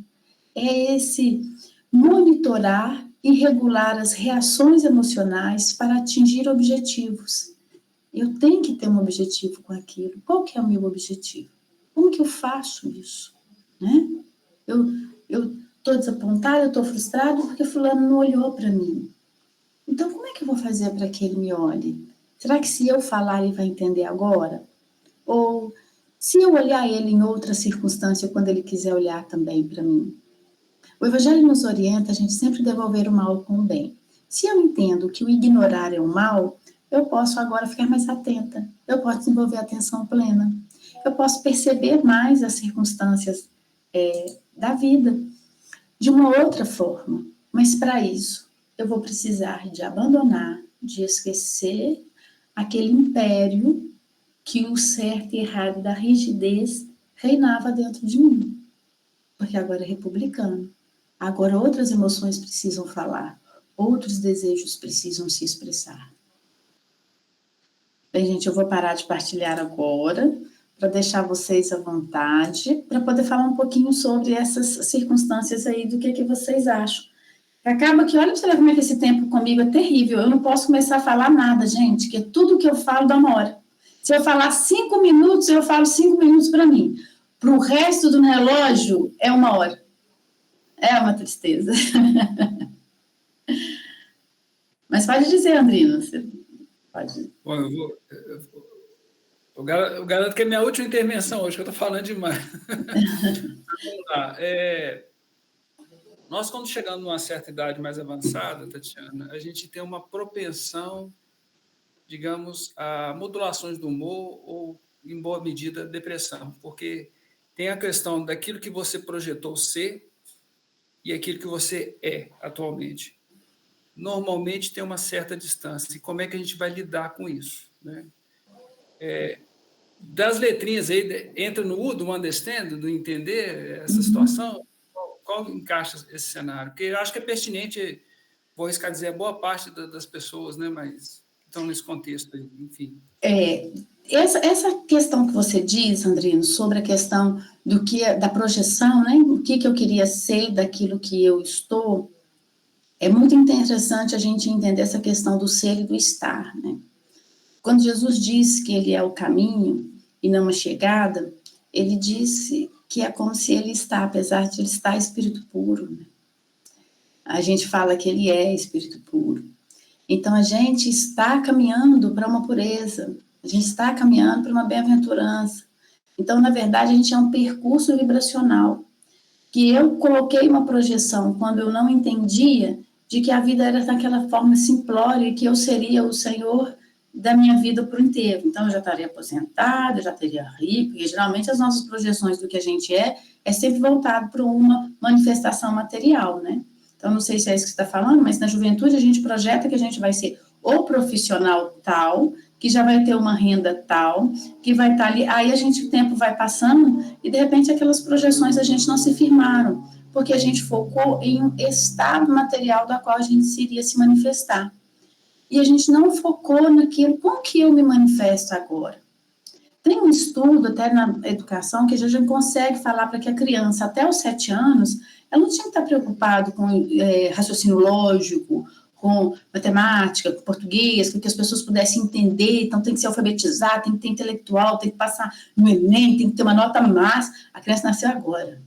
É esse monitorar e regular as reações emocionais para atingir objetivos. Eu tenho que ter um objetivo com aquilo. Qual que é o meu objetivo? Como que eu faço isso? Né? Eu estou desapontada, eu estou frustrada porque fulano não olhou para mim. Então, como é que eu vou fazer para que ele me olhe? Será que se eu falar, ele vai entender agora? Ou se eu olhar ele em outra circunstância, quando ele quiser olhar também para mim? O Evangelho nos orienta a gente sempre devolver o mal com o bem. Se eu entendo que o ignorar é o mal, eu posso agora ficar mais atenta. Eu posso desenvolver atenção plena. Eu posso perceber mais as circunstâncias da vida de uma outra forma. Mas para isso, eu vou precisar de abandonar, de esquecer aquele império que o certo e errado da rigidez reinava dentro de mim. Porque agora é republicano. Agora outras emoções precisam falar. Outros desejos precisam se expressar. Bem, gente, eu vou parar de partilhar agora, para deixar vocês à vontade, para poder falar um pouquinho sobre essas circunstâncias aí, do que vocês acham. Acaba que, olha para você ver como é que esse tempo comigo é terrível. Eu não posso começar a falar nada, gente, que tudo que eu falo dá uma hora. Se eu falar 5 minutos, eu falo 5 minutos para mim. Para o resto do relógio, é 1 hora. É uma tristeza. Mas pode dizer, Andrino. Você pode. Bom, eu garanto que é minha última intervenção hoje, que eu estou falando demais. Vamos lá. Nós, quando chegamos numa certa idade mais avançada, Tatiana, a gente tem uma propensão, digamos, a modulações do humor ou, em boa medida, depressão, porque tem a questão daquilo que você projetou ser e aquilo que você é atualmente. Normalmente tem uma certa distância. E como é que a gente vai lidar com isso, né? Das letrinhas aí, entra no U, do understand, do entender essa situação, qual encaixa esse cenário? Porque eu acho que é pertinente, vou arriscar dizer, a boa parte das pessoas, né, mas estão nesse contexto aí, enfim. Essa questão que você diz, Andrino, sobre a questão da projeção, né, o que eu queria ser daquilo que eu estou, é muito interessante a gente entender essa questão do ser e do estar, né? Quando Jesus disse que ele é o caminho e não a chegada, ele disse que é como se ele está, apesar de ele estar espírito puro, né? A gente fala que ele é espírito puro. Então, a gente está caminhando para uma pureza, a gente está caminhando para uma bem-aventurança. Então, na verdade, a gente é um percurso vibracional, que eu coloquei uma projeção quando eu não entendia de que a vida era daquela forma simplória e que eu seria o Senhor da minha vida por inteiro. Então, eu já estaria aposentada, eu já teria rico, porque geralmente as nossas projeções do que a gente é sempre voltado para uma manifestação material, né? Então, não sei se é isso que você está falando, mas na juventude a gente projeta que a gente vai ser o profissional tal, que já vai ter uma renda tal, que vai estar ali. Aí o tempo vai passando e, de repente, aquelas projeções a gente não se firmaram, porque a gente focou em um estado material da qual a gente iria se manifestar. E a gente não focou naquilo, como que eu me manifesto agora? Tem um estudo, até na educação, que a gente consegue falar para que a criança, até os 7 anos, ela não tinha que estar preocupada com raciocínio lógico, com matemática, com português, com que as pessoas pudessem entender, então tem que ser alfabetizado, tem que ter intelectual, tem que passar no Enem, tem que ter uma nota máxima. A criança nasceu agora.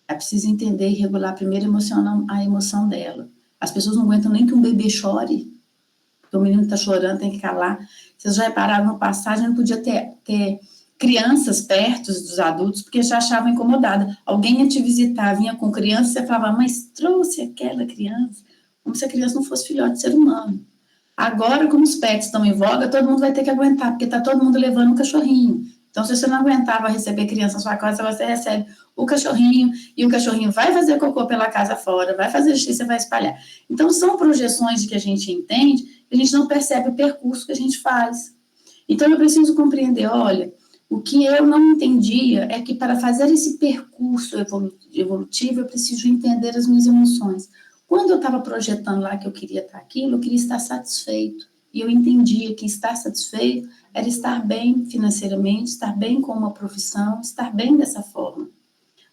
É preciso entender e regular primeiro a emoção dela. As pessoas não aguentam nem que um bebê chore, porque o menino está chorando, tem que calar. Vocês já repararam, no passado, não podia ter crianças perto dos adultos, porque já achavam incomodada. Alguém ia te visitar, vinha com criança, você falava, mas trouxe aquela criança, como se a criança não fosse filhote de ser humano. Agora, como os pets estão em voga, todo mundo vai ter que aguentar, porque está todo mundo levando um cachorrinho. Então, se você não aguentava receber criança na sua casa, você recebe o cachorrinho, e o cachorrinho vai fazer cocô pela casa fora, vai fazer xixi, você vai espalhar. Então, são projeções de que a gente entende, a gente não percebe o percurso que a gente faz. Então, eu preciso compreender, olha, o que eu não entendia é que para fazer esse percurso evolutivo, eu preciso entender as minhas emoções. Quando eu estava projetando lá que eu queria estar aquilo, eu queria estar satisfeito. E eu entendia que estar satisfeito era estar bem financeiramente, estar bem com uma profissão, estar bem dessa forma.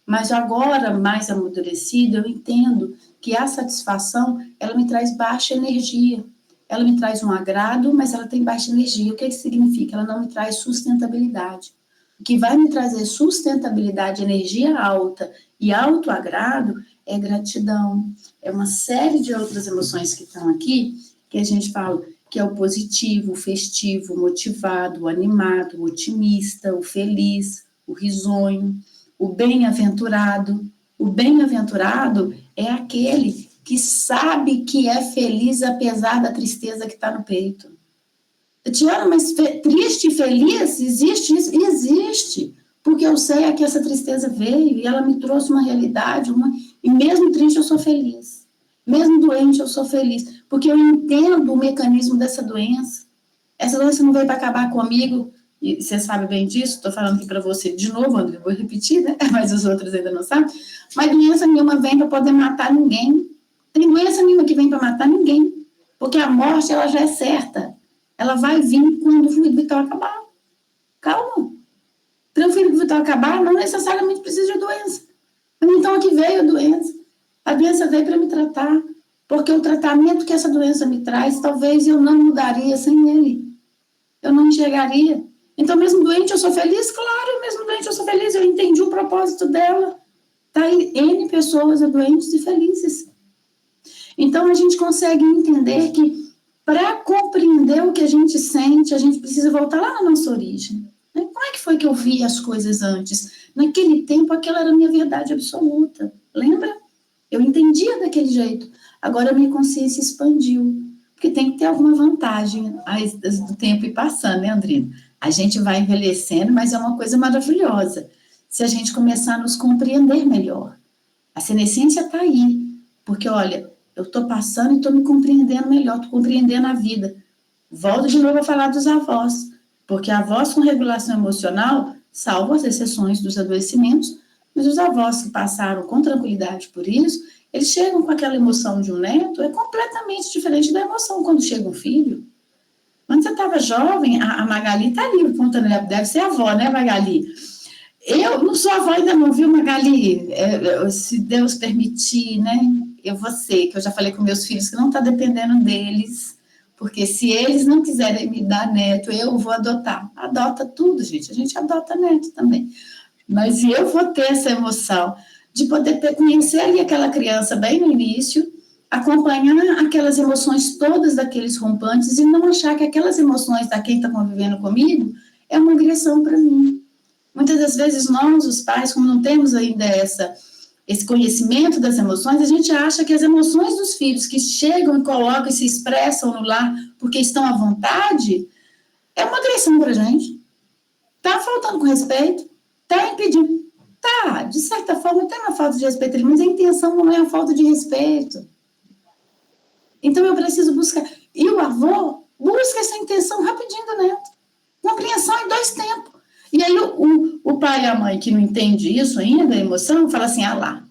Mas agora, mais amadurecido, eu entendo que a satisfação, ela me traz baixa energia. Ela me traz um agrado, mas ela tem baixa energia. O que isso significa? Ela não me traz sustentabilidade. O que vai me trazer sustentabilidade, energia alta e autoagrado é gratidão, é uma série de outras emoções que estão aqui, que a gente fala que é o positivo, o festivo, o motivado, o animado, o otimista, o feliz, o risonho, o bem-aventurado. O bem-aventurado é aquele que sabe que é feliz apesar da tristeza que está no peito. Tiana, mas triste e feliz, existe isso? Existe, porque eu sei que essa tristeza veio e ela me trouxe uma realidade, e mesmo triste eu sou feliz, mesmo doente eu sou feliz, porque eu entendo o mecanismo dessa doença. Essa doença não veio para acabar comigo, e você sabe bem disso, estou falando aqui para você de novo, André, vou repetir, né? Mas os outros ainda não sabem, mas doença nenhuma vem para poder matar ninguém, tem doença nenhuma que vem para matar ninguém, porque a morte ela já é certa. Ela vai vir quando o fluido vital acabar. Calma. Para o fluido vital acabar, não necessariamente precisa de doença. Então, aqui veio a doença. A doença veio para me tratar, porque o tratamento que essa doença me traz, talvez eu não mudaria sem ele. Eu não enxergaria. Então, mesmo doente, eu sou feliz? Claro, mesmo doente, eu sou feliz. Eu entendi o propósito dela. Está aí N pessoas doentes e felizes. Então, a gente consegue entender que para compreender o que a gente sente, a gente precisa voltar lá na nossa origem. Né? Como é que foi que eu vi as coisas antes? Naquele tempo, aquela era a minha verdade absoluta. Lembra? Eu entendia daquele jeito. Agora a minha consciência expandiu. Porque tem que ter alguma vantagem do tempo ir passando, né, Andrina? A gente vai envelhecendo, mas é uma coisa maravilhosa. Se a gente começar a nos compreender melhor. A senescência está aí. Porque, olha, eu estou passando e estou me compreendendo melhor, estou compreendendo a vida. Volto de novo a falar dos avós, porque avós com regulação emocional, salvo as exceções dos adoecimentos, mas os avós que passaram com tranquilidade por isso, eles chegam com aquela emoção de um neto, é completamente diferente da emoção quando chega um filho. Quando você estava jovem, a Magali está ali, contando, deve ser avó, né, Magali? Eu não sou avó ainda não, viu, Magali? Se Deus permitir, né? Eu vou ser, que eu já falei com meus filhos que não está dependendo deles, porque se eles não quiserem me dar neto, eu vou adotar. Adota tudo, gente, a gente adota neto também. Mas eu vou ter essa emoção de poder conhecer ali aquela criança bem no início, acompanhar aquelas emoções todas daqueles rompantes e não achar que aquelas emoções da quem está convivendo comigo é uma agressão para mim. Muitas das vezes nós, os pais, como não temos ainda esse conhecimento das emoções, a gente acha que as emoções dos filhos que chegam e colocam e se expressam no lar porque estão à vontade, é uma agressão para a gente. Está faltando com respeito, está impedindo. Tá, de certa forma tem uma falta de respeito ali, mas a intenção não é a falta de respeito. Então eu preciso buscar. E o avô busca essa intenção rapidinho do neto. Compreensão em 2 tempos. E aí o pai e a mãe que não entende isso ainda, a emoção, fala assim, lá,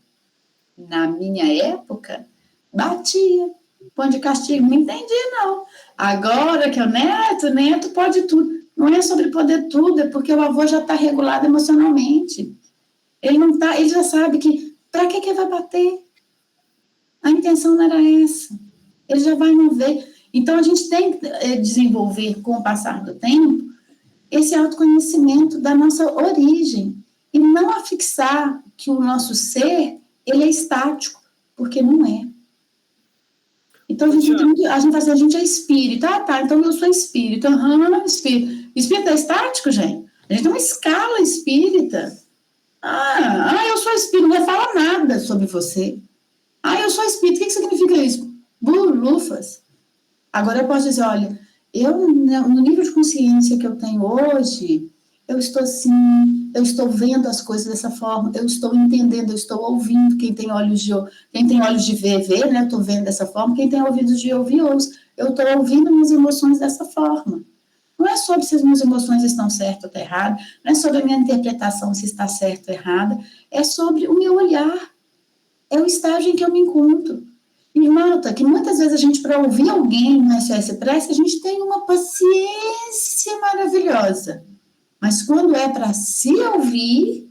na minha época, batia, põe de castigo, não entendi não. Agora que é o neto pode tudo. Não é sobre poder tudo, é porque o avô já está regulado emocionalmente. Ele já sabe que, para que vai bater? A intenção não era essa. Ele já vai não ver. Então, a gente tem que desenvolver, com o passar do tempo, esse autoconhecimento da nossa origem e não afixar que o nosso ser, ele é estático, porque não é. Então, a gente fala assim, a gente é espírito. Então eu sou espírito. Espírito. Espírito é estático, gente? A gente tem uma escala espírita. Eu sou espírito, não fala nada sobre você. Eu sou espírito, o que significa isso? Bulufas. Agora eu posso dizer, olha, eu, no nível de consciência que eu tenho hoje, eu estou assim, eu estou vendo as coisas dessa forma, eu estou entendendo, eu estou ouvindo. Quem tem olhos de ver, né? Eu estou vendo dessa forma. Quem tem ouvidos de ouvir, ouço. Eu estou ouvindo minhas emoções dessa forma. Não é sobre se as minhas emoções estão certas ou estão erradas, não é sobre a minha interpretação se está certa ou errada, é sobre o meu olhar. É o estágio em que eu me encontro. E nota que muitas vezes a gente, para ouvir alguém no SOS Prece, a gente tem uma paciência maravilhosa. Mas quando é para se ouvir,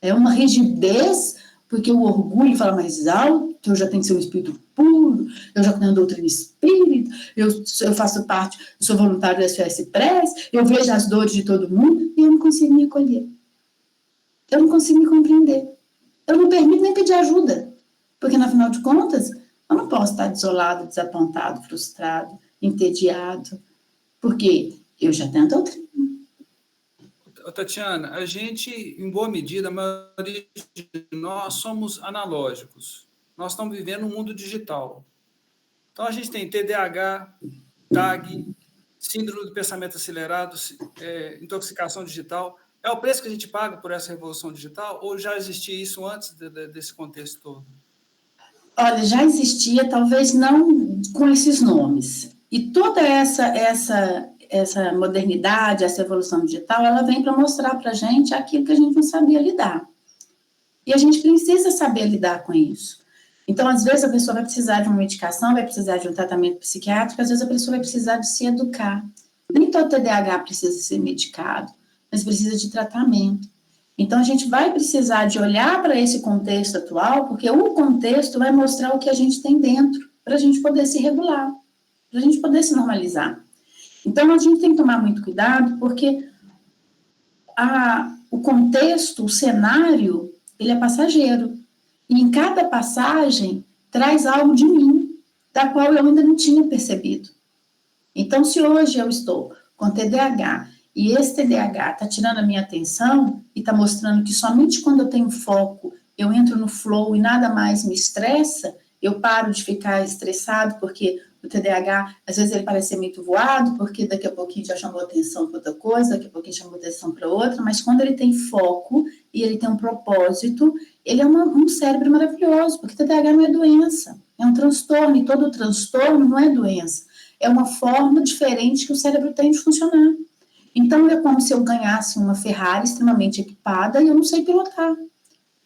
é uma rigidez, porque o orgulho fala mais alto, eu já tenho que ser um espírito puro, eu já tenho a doutrina espírita, eu faço parte, sou voluntário do SOS Prece, eu vejo as dores de todo mundo e eu não consigo me acolher. Eu não consigo me compreender. Eu não permito nem pedir ajuda. Porque, afinal de contas, eu não posso estar desolado, desapontado, frustrado, entediado, porque eu já tenho a doutrina. Tatiana, a gente, em boa medida, a maioria de nós somos analógicos. Nós estamos vivendo um mundo digital. Então, a gente tem TDAH, TAG, síndrome do pensamento acelerado, intoxicação digital. É o preço que a gente paga por essa revolução digital ou já existia isso antes desse contexto todo? Olha, já existia, talvez não com esses nomes. E toda essa modernidade, essa evolução digital, ela vem para mostrar para a gente aquilo que a gente não sabia lidar. E a gente precisa saber lidar com isso. Então, às vezes, a pessoa vai precisar de uma medicação, vai precisar de um tratamento psiquiátrico, às vezes a pessoa vai precisar de se educar. Nem todo TDAH precisa ser medicado, mas precisa de tratamento. Então, a gente vai precisar de olhar para esse contexto atual, porque o contexto vai mostrar o que a gente tem dentro, para a gente poder se regular, para a gente poder se normalizar. Então, a gente tem que tomar muito cuidado, porque o contexto, o cenário, ele é passageiro. E em cada passagem, traz algo de mim, da qual eu ainda não tinha percebido. Então, se hoje eu estou com TDAH, e esse TDAH está tirando a minha atenção, e está mostrando que somente quando eu tenho foco, eu entro no flow e nada mais me estressa, eu paro de ficar estressado, porque o TDAH, às vezes ele parece ser muito voado, porque daqui a pouquinho já chamou atenção para outra coisa, daqui a pouquinho chamou atenção para outra, mas quando ele tem foco e ele tem um propósito, ele é um cérebro maravilhoso, porque TDAH não é doença, é um transtorno, e todo transtorno não é doença, é uma forma diferente que o cérebro tem de funcionar. Então, é como se eu ganhasse uma Ferrari extremamente equipada e eu não sei pilotar.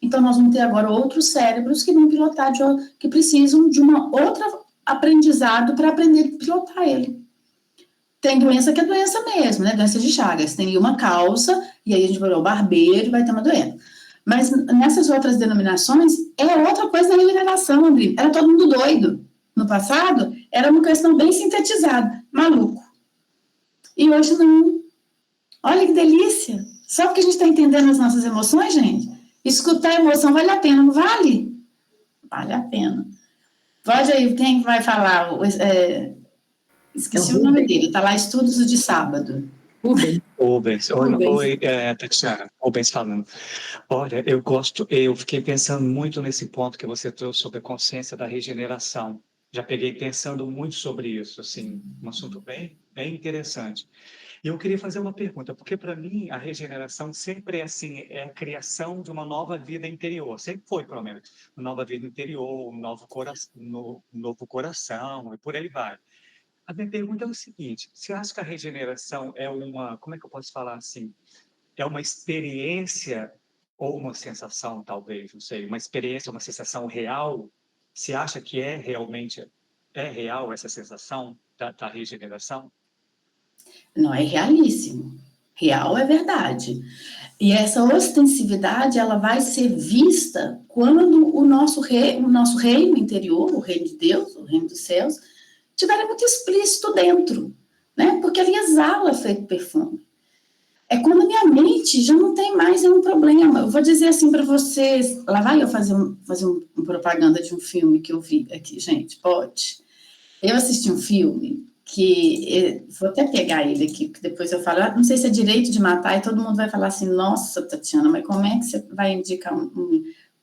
Então, nós vamos ter agora outros cérebros que vão pilotar, que precisam de uma outra aprendizado para aprender a pilotar ele. Tem doença que é doença mesmo, né? Doença de Chagas. Tem uma causa, e aí a gente vai ao barbeiro e vai ter uma doença. Mas nessas outras denominações, é outra coisa da regeneração, André. Era todo mundo doido. No passado, era uma questão bem sintetizada. Maluco. E hoje não. Olha que delícia. Só porque a gente está entendendo as nossas emoções, gente. Escutar a emoção vale a pena, não vale? Vale a pena. Pode aí, quem vai falar? Esqueci o nome dele, está lá, Estudos de Sábado. Rubens. Oi, Tatiana, Rubens falando. Olha, eu fiquei pensando muito nesse ponto que você trouxe sobre a consciência da regeneração. Já peguei pensando muito sobre isso, assim, um assunto bem, bem interessante. E eu queria fazer uma pergunta, porque para mim a regeneração sempre é assim, é a criação de uma nova vida interior, sempre foi, pelo menos, uma nova vida interior, um novo coração, e por aí vai. A minha pergunta é o seguinte: você acha que a regeneração é como é que eu posso falar assim? É uma experiência ou uma sensação, talvez, não sei, uma experiência, uma sensação real? Você acha que realmente real essa sensação da regeneração? Não, é realíssimo. Real é verdade. E essa ostensividade, ela vai ser vista quando o nosso reino interior, o reino de Deus, o reino dos céus, estiver muito explícito dentro, né? Porque ele exala feito perfume. É quando a minha mente já não tem mais nenhum problema. Eu vou dizer assim para vocês, lá vai eu fazer uma propaganda de um filme que eu vi aqui, gente, pode? Eu assisti um filme que, vou até pegar ele aqui, que depois eu falo, não sei se é Direito de Matar, e todo mundo vai falar assim, nossa, Tatiana, mas como é que você vai indicar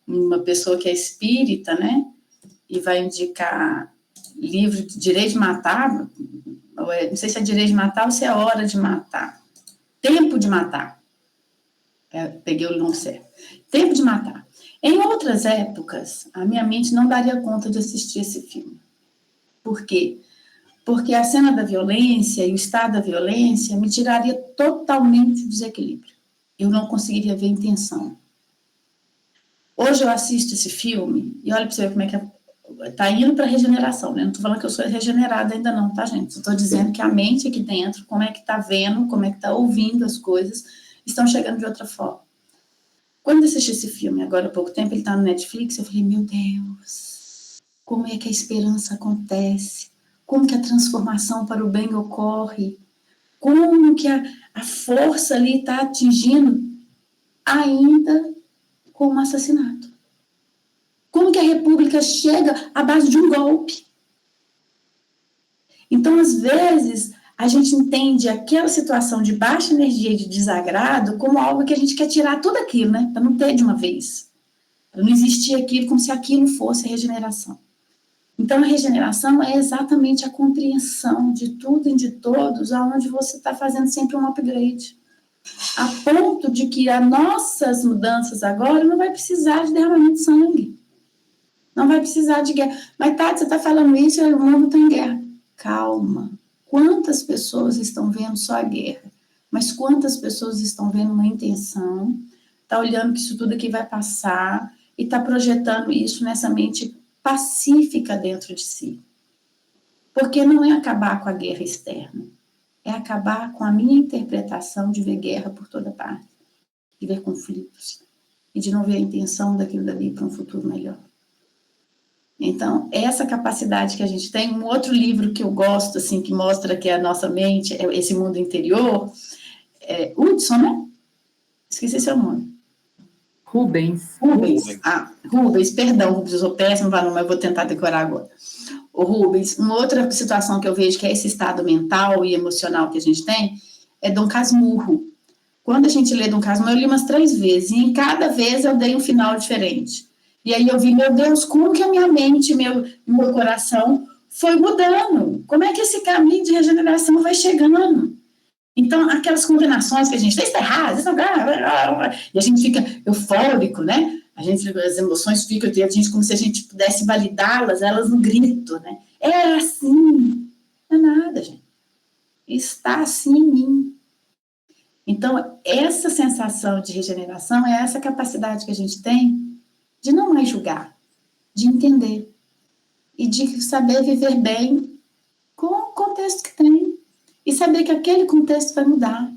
uma pessoa que é espírita, né? E vai indicar livro de Direito de Matar, não sei se é Direito de Matar ou se é Hora de Matar. Tempo de Matar. Peguei o nome certo. Tempo de Matar. Em outras épocas, a minha mente não daria conta de assistir esse filme. Por quê? Porque a cena da violência e o estado da violência me tiraria totalmente do desequilíbrio. Eu não conseguiria ver a intenção. Hoje eu assisto esse filme e olha para você ver como é que está indo para a regeneração, né? Não estou falando que eu sou regenerada ainda não, tá, gente? Estou dizendo que a mente aqui dentro, como é que está vendo, como é que está ouvindo as coisas, estão chegando de outra forma. Quando eu assisti esse filme, agora há pouco tempo, ele está no Netflix, eu falei, meu Deus, como é que a esperança acontece? Como que a transformação para o bem ocorre? Como que a força ali está atingindo ainda com um assassinato? Como que a república chega à base de um golpe. Então, às vezes, a gente entende aquela situação de baixa energia e de desagrado como algo que a gente quer tirar tudo aquilo, né? Para não ter de uma vez. Para não existir aquilo como se aquilo fosse a regeneração. Então, a regeneração é exatamente a compreensão de tudo e de todos, aonde você está fazendo sempre um upgrade. A ponto de que as nossas mudanças agora não vai precisar de derramamento de sangue. Não vai precisar de guerra. Mas, Tati, você está falando isso e o mundo está em guerra. Calma. Quantas pessoas estão vendo só a guerra? Mas quantas pessoas estão vendo uma intenção, está olhando que isso tudo aqui vai passar e está projetando isso nessa mente pacífica dentro de si. Porque não é acabar com a guerra externa, é acabar com a minha interpretação de ver guerra por toda parte, de ver conflitos, e de não ver a intenção daquilo dali para um futuro melhor. Então, essa capacidade que a gente tem, um outro livro que eu gosto, assim, que mostra que a nossa mente, esse mundo interior, é Hudson, né? Esqueci seu nome. Rubens, perdão, eu sou péssimo, mas eu vou tentar decorar agora. O Rubens, uma outra situação que eu vejo que é esse estado mental e emocional que a gente tem, é Dom Casmurro. Quando a gente lê Dom Casmurro, eu li umas 3 vezes, e em cada vez eu dei um final diferente. E aí eu vi, meu Deus, como que a minha mente, meu coração foi mudando? Como é que esse caminho de regeneração vai chegando? Então, aquelas condenações que a gente tem, isso está errado, isso não é... E a gente fica eufórico, né? As emoções ficam, a gente, como se a gente pudesse validá-las, elas no grito, né? É assim. Não é nada, gente. Está assim em mim. Então, essa sensação de regeneração é essa capacidade que a gente tem de não mais julgar, de entender e de saber viver bem com o contexto que tem. E saber que aquele contexto vai mudar.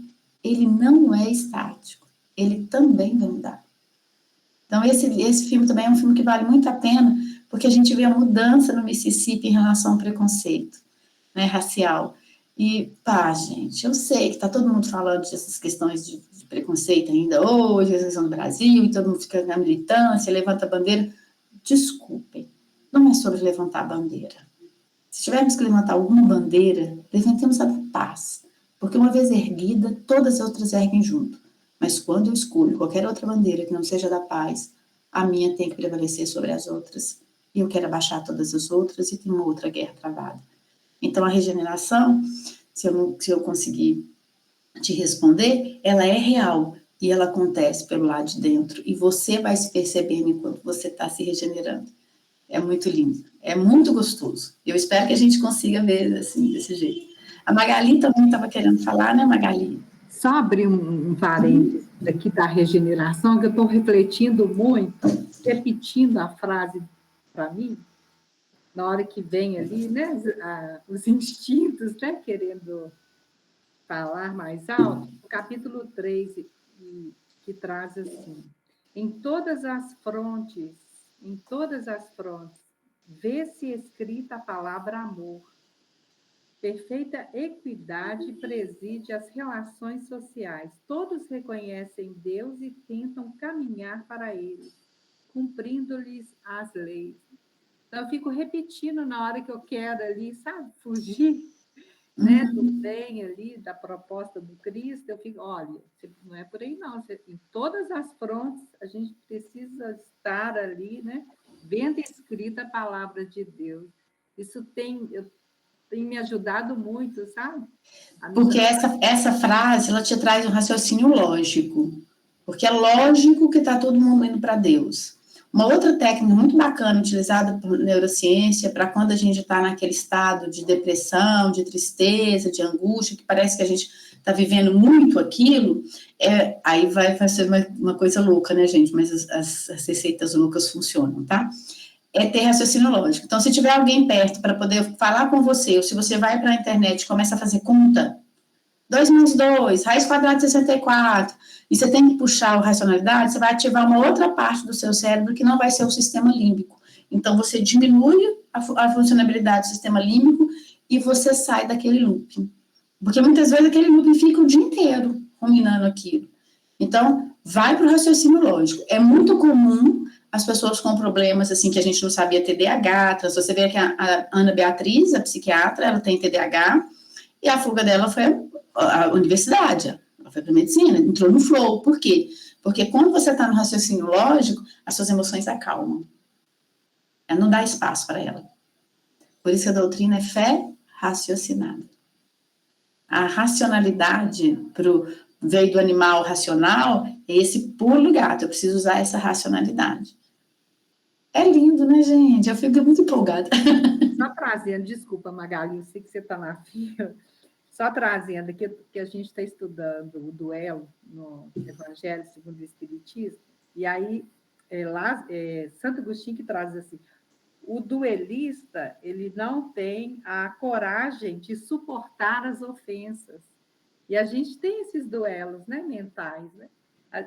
Ele não é estático. Ele também vai mudar. Então, esse filme também é um filme que vale muito a pena, porque a gente vê a mudança no Mississippi em relação ao preconceito, né, racial. E, gente, eu sei que está todo mundo falando dessas questões de preconceito ainda hoje, a questão do Brasil, e todo mundo fica na militância, levanta a bandeira. Desculpem, não é sobre levantar a bandeira. Se tivermos que levantar alguma bandeira, levantemos a da paz, porque uma vez erguida, todas as outras erguem junto. Mas quando eu escolho qualquer outra bandeira que não seja da paz, a minha tem que prevalecer sobre as outras. E eu quero abaixar todas as outras e tem uma outra guerra travada. Então, a regeneração, se eu conseguir te responder, ela é real e ela acontece pelo lado de dentro. E você vai se percebendo enquanto você está se regenerando. É muito lindo, é muito gostoso. Eu espero que a gente consiga ver assim, desse jeito. A Magali também estava querendo falar, né, Magali? Só abrir um parênteses aqui da regeneração, que eu estou refletindo muito, repetindo a frase para mim, na hora que vem ali, né, os instintos, né, querendo falar mais alto, o capítulo 3, que traz assim, em todas as frontes, vê-se escrita a palavra amor. Perfeita equidade preside as relações sociais. Todos reconhecem Deus e tentam caminhar para Ele, cumprindo-lhes as leis. Então, eu fico repetindo na hora que eu quero ali, sabe, fugir, né, do bem ali, da proposta do Cristo. Eu fico, olha, não é por aí não. Em todas as frontes, a gente precisa estar ali, né, vendo escrita a palavra de Deus. Isso tem me ajudado muito, sabe? Porque essa frase, ela te traz um raciocínio lógico. Porque é lógico que está todo mundo indo para Deus. Uma outra técnica muito bacana, utilizada por neurociência, para quando a gente está naquele estado de depressão, de tristeza, de angústia, que parece que a gente está vivendo muito aquilo, aí vai ser uma coisa louca, né, gente? Mas as receitas loucas funcionam, tá? É ter raciocínio lógico. Então, se tiver alguém perto para poder falar com você, ou se você vai para a internet e começa a fazer conta, 2 mais 2, raiz quadrada de 64, e você tem que puxar a racionalidade, você vai ativar uma outra parte do seu cérebro que não vai ser o sistema límbico. Então, você diminui a funcionalidade do sistema límbico e você sai daquele looping. Porque muitas vezes aquele looping fica o dia inteiro ruminando aquilo. Então, vai para o raciocínio lógico. É muito comum as pessoas com problemas, assim, que a gente não sabia, TDAH, você vê que a Ana Beatriz, a psiquiatra, ela tem TDAH, e a fuga dela foi a universidade, ela foi para medicina, entrou no flow. Por quê? Porque quando você está no raciocínio lógico, as suas emoções acalmam. Ela não dá espaço para ela. Por isso que a doutrina é fé raciocinada. A racionalidade veio do animal racional, é esse pulo gato, eu preciso usar essa racionalidade. É lindo, né, gente? Eu fico muito empolgada. Só trazendo, desculpa, Magali, eu sei que você está na fila, só trazendo que a gente está estudando o duelo no Evangelho segundo o Espiritismo, e aí, Santo Agostinho que traz assim, o duelista, ele não tem a coragem de suportar as ofensas. E a gente tem esses duelos, né, mentais, né?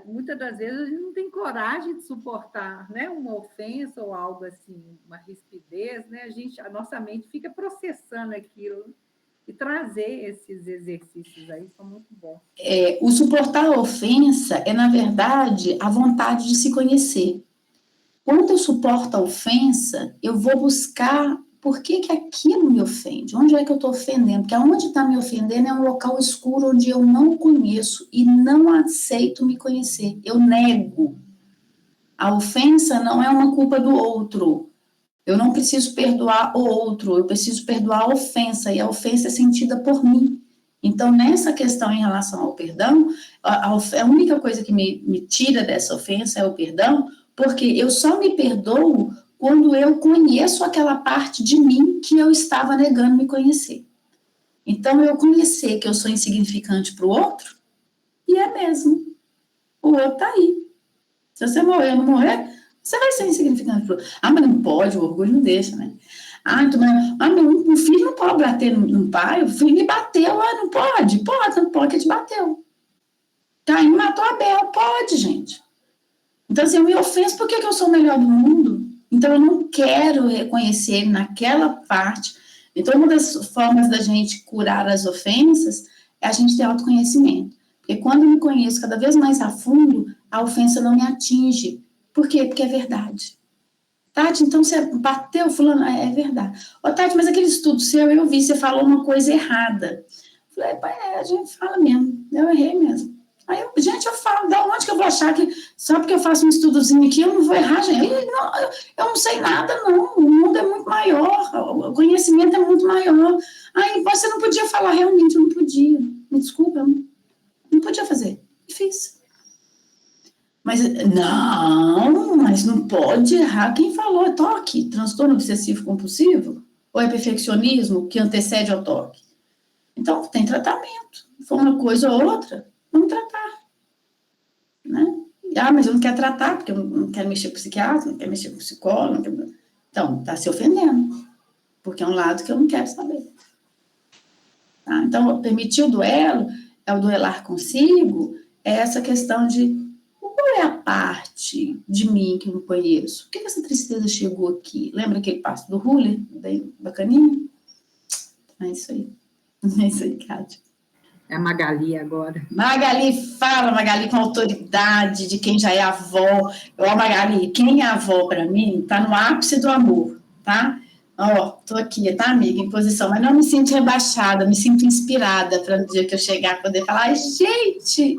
Muitas das vezes a gente não tem coragem de suportar, né, uma ofensa ou algo assim, uma rispidez, né? A nossa mente fica processando aquilo e trazer esses exercícios aí são muito bons. O suportar a ofensa é, na verdade, a vontade de se conhecer. Quando eu suporto a ofensa, eu vou buscar por que aquilo me ofende, onde é que eu estou ofendendo, porque onde está me ofendendo é um local escuro onde eu não conheço e não aceito me conhecer, eu nego. A ofensa não é uma culpa do outro, eu não preciso perdoar o outro, eu preciso perdoar a ofensa, e a ofensa é sentida por mim. Então, nessa questão em relação ao perdão, a única coisa que me tira dessa ofensa é o perdão, porque eu só me perdoo quando eu conheço aquela parte de mim que eu estava negando me conhecer. Então, eu conhecer que eu sou insignificante para o outro, e é mesmo. O outro está aí. Se você morrer ou não morrer, você vai ser insignificante para o outro. Mas não pode, o orgulho não deixa, né? Meu filho não pode bater no pai, o filho me bateu, não pode? Pode, não pode, que ele te bateu. Caim matou Abel, pode, gente. Então, assim, eu me ofenso, por que eu sou o melhor do mundo? Então, eu não quero reconhecer ele naquela parte. Então, uma das formas da gente curar as ofensas é a gente ter autoconhecimento. Porque quando eu me conheço cada vez mais a fundo, a ofensa não me atinge. Por quê? Porque é verdade. Tati, então você bateu fulano? É verdade. Ô, Tati, mas aquele estudo seu, eu vi, você falou uma coisa errada. Falei, a gente fala mesmo, eu errei mesmo. Aí, eu falo, da onde que eu vou achar que só porque eu faço um estudozinho aqui, eu não vou errar, gente? Eu não sei nada, não. O mundo é muito maior, o conhecimento é muito maior. Aí, você não podia falar, realmente, eu não podia. Me desculpa, eu não podia fazer. E fiz. Mas não pode errar. Quem falou? É toque? Transtorno obsessivo compulsivo? Ou é perfeccionismo que antecede ao toque? Então, tem tratamento. Se for uma coisa ou outra, vamos tratar. Né? Mas eu não quero tratar, porque eu não quero mexer com psiquiatra, não quero mexer com psicólogo. Então, está se ofendendo. Porque é um lado que eu não quero saber. Tá? Então, permitir o duelo, é o duelar consigo, é essa questão de qual é a parte de mim que eu não conheço? Por que essa tristeza chegou aqui? Lembra aquele passo do Huller, bem bacaninho? É isso aí. É isso aí, Kátia. É a Magali agora. Magali, fala, Magali, com autoridade de quem já é avó. Magali, quem é avó para mim, tá no ápice do amor, tá? Tô aqui, tá, amiga, em posição, mas não me sinto rebaixada, me sinto inspirada para no dia que eu chegar poder falar, gente,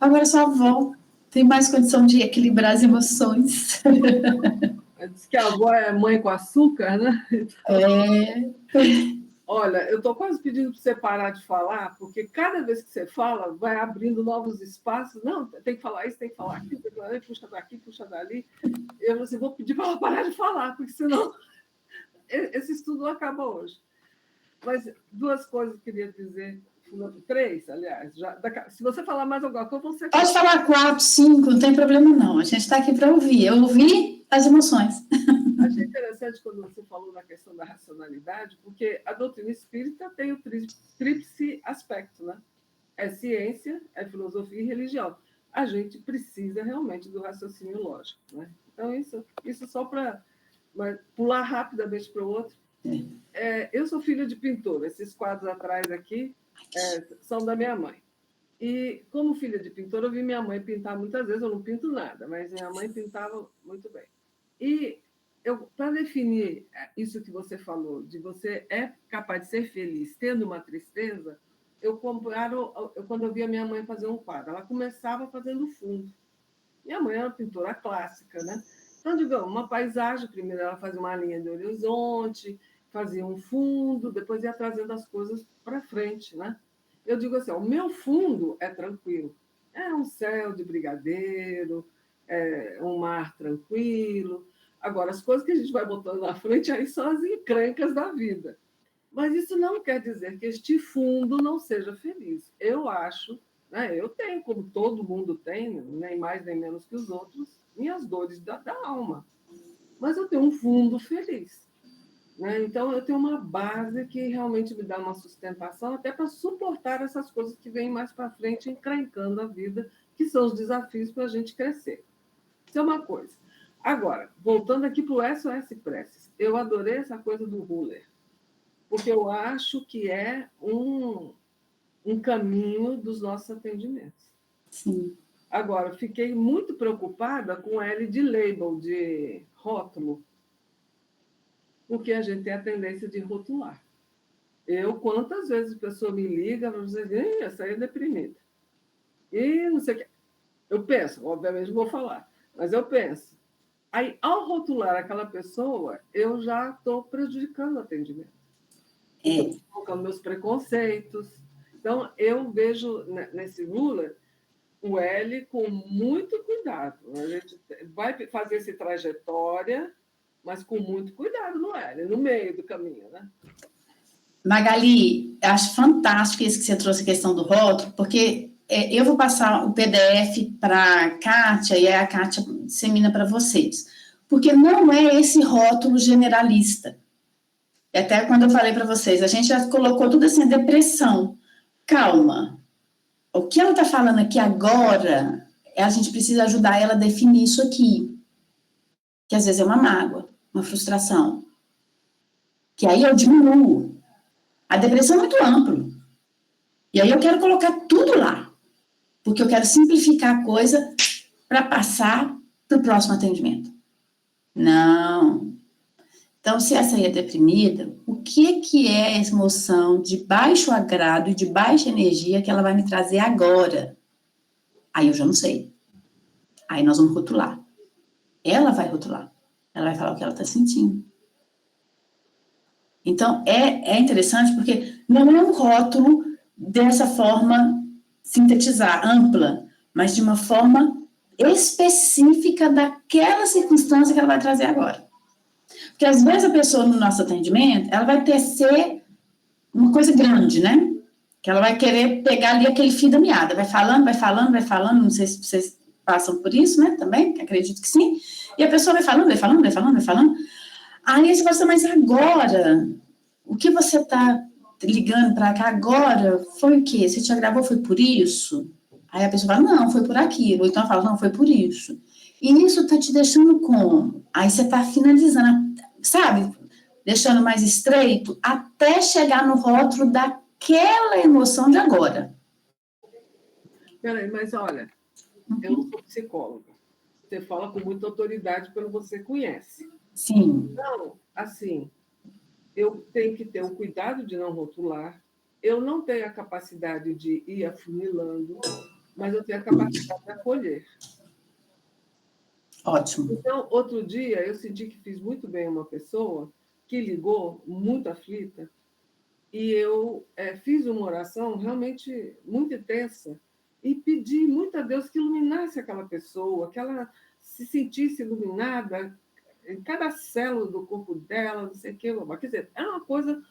agora sou avó, tem mais condição de equilibrar as emoções. Diz que a avó é mãe com açúcar, né? Olha, eu estou quase pedindo para você parar de falar, porque cada vez que você fala, vai abrindo novos espaços. Não, tem que falar isso, tem que falar aquilo, tem que falar, puxa daqui, puxa dali. Eu vou pedir para ela parar de falar, porque senão esse estudo não acaba hoje. Mas duas coisas que eu queria dizer, três, aliás. Se você falar mais alguma coisa, você... Pode falar 4, 5, não tem problema não. A gente está aqui para ouvir. Eu ouvi as emoções. Achei interessante quando você falou na questão da racionalidade, porque a doutrina espírita tem o tríplice aspecto, né? É ciência, é filosofia e religião. A gente precisa realmente do raciocínio lógico, né? Então, isso só para pular rapidamente para o outro. Eu sou filha de pintor. Esses quadros atrás aqui são da minha mãe. E, como filha de pintora, eu vi minha mãe pintar muitas vezes. Eu não pinto nada, mas minha mãe pintava muito bem. E para definir isso que você falou, de você é capaz de ser feliz tendo uma tristeza, quando eu via minha mãe fazer um quadro, ela começava fazendo fundo. Minha mãe era uma pintora clássica, né? Então, digamos, uma paisagem, primeiro ela fazia uma linha de horizonte, fazia um fundo, depois ia trazendo as coisas para frente, né? Eu digo assim, o meu fundo é tranquilo. É um céu de brigadeiro, é um mar tranquilo. Agora, as coisas que a gente vai botando na frente aí são as encrencas da vida. Mas isso não quer dizer que este fundo não seja feliz. Eu acho, né, eu tenho, como todo mundo tem, nem mais nem menos que os outros, minhas dores da alma. Mas eu tenho um fundo feliz. Né? Então, eu tenho uma base que realmente me dá uma sustentação até para suportar essas coisas que vêm mais para frente, encrencando a vida, que são os desafios para a gente crescer. Isso é uma coisa. Agora, voltando aqui para o SOS Preces, eu adorei essa coisa do ruler, porque eu acho que é um caminho dos nossos atendimentos. Sim. Agora, fiquei muito preocupada com L de label, de rótulo, porque a gente tem a tendência de rotular. Quantas vezes a pessoa me liga e diz, essa aí é deprimida. E não sei o que. Eu penso, obviamente não vou falar, mas eu penso. Aí, ao rotular aquela pessoa, eu já estou prejudicando o atendimento. Estou colocando meus preconceitos. Então, eu vejo nesse ruler o L com muito cuidado. A gente vai fazer essa trajetória, mas com muito cuidado no L, no meio do caminho, né? Magali, acho fantástico isso que você trouxe, a questão do rótulo, porque eu vou passar o PDF para a Kátia, e aí a Kátia dissemina para vocês. Porque não é esse rótulo generalista. Até quando eu falei para vocês, a gente já colocou tudo assim, depressão. Calma. O que ela está falando aqui agora, a gente precisa ajudar ela a definir isso aqui. Que às vezes é uma mágoa, uma frustração. Que aí eu diminuo. A depressão é muito ampla. E aí eu quero colocar tudo lá. Porque eu quero simplificar a coisa para passar para o próximo atendimento. Não. Então, se essa aí é deprimida, o que é a emoção de baixo agrado e de baixa energia que ela vai me trazer agora? Aí eu já não sei. Aí nós vamos rotular. Ela vai rotular. Ela vai falar o que ela está sentindo. Então, é interessante porque não é um rótulo dessa forma sintetizar, ampla, mas de uma forma específica daquela circunstância que ela vai trazer agora. Porque, às vezes, a pessoa no nosso atendimento, ela vai tecer uma coisa grande, né? Que ela vai querer pegar ali aquele fio da meada. Vai falando, não sei se vocês passam por isso, né? Também, acredito que sim. E a pessoa vai falando. Aí você fala assim, mas agora, o que você está ligando para cá agora foi o quê? Você te agravou, foi por isso? Aí a pessoa fala, não, foi por aquilo. Ou então ela fala, não, foi por isso. E isso está te deixando como? Aí você está finalizando, sabe? Deixando mais estreito, até chegar no rótulo daquela emoção de agora. Peraí, mas olha, eu não sou psicóloga. Você fala com muita autoridade pelo que você conhece. Sim. Então, assim, eu tenho que ter o cuidado de não rotular. Eu não tenho a capacidade de ir afunilando, mas eu tenho a capacidade de acolher. Ótimo. Então, outro dia, eu senti que fiz muito bem a uma pessoa que ligou muito aflita e eu fiz uma oração realmente muito intensa e pedi muito a Deus que iluminasse aquela pessoa, que ela se sentisse iluminada em cada célula do corpo dela, não sei o que. Quer dizer, era uma coisa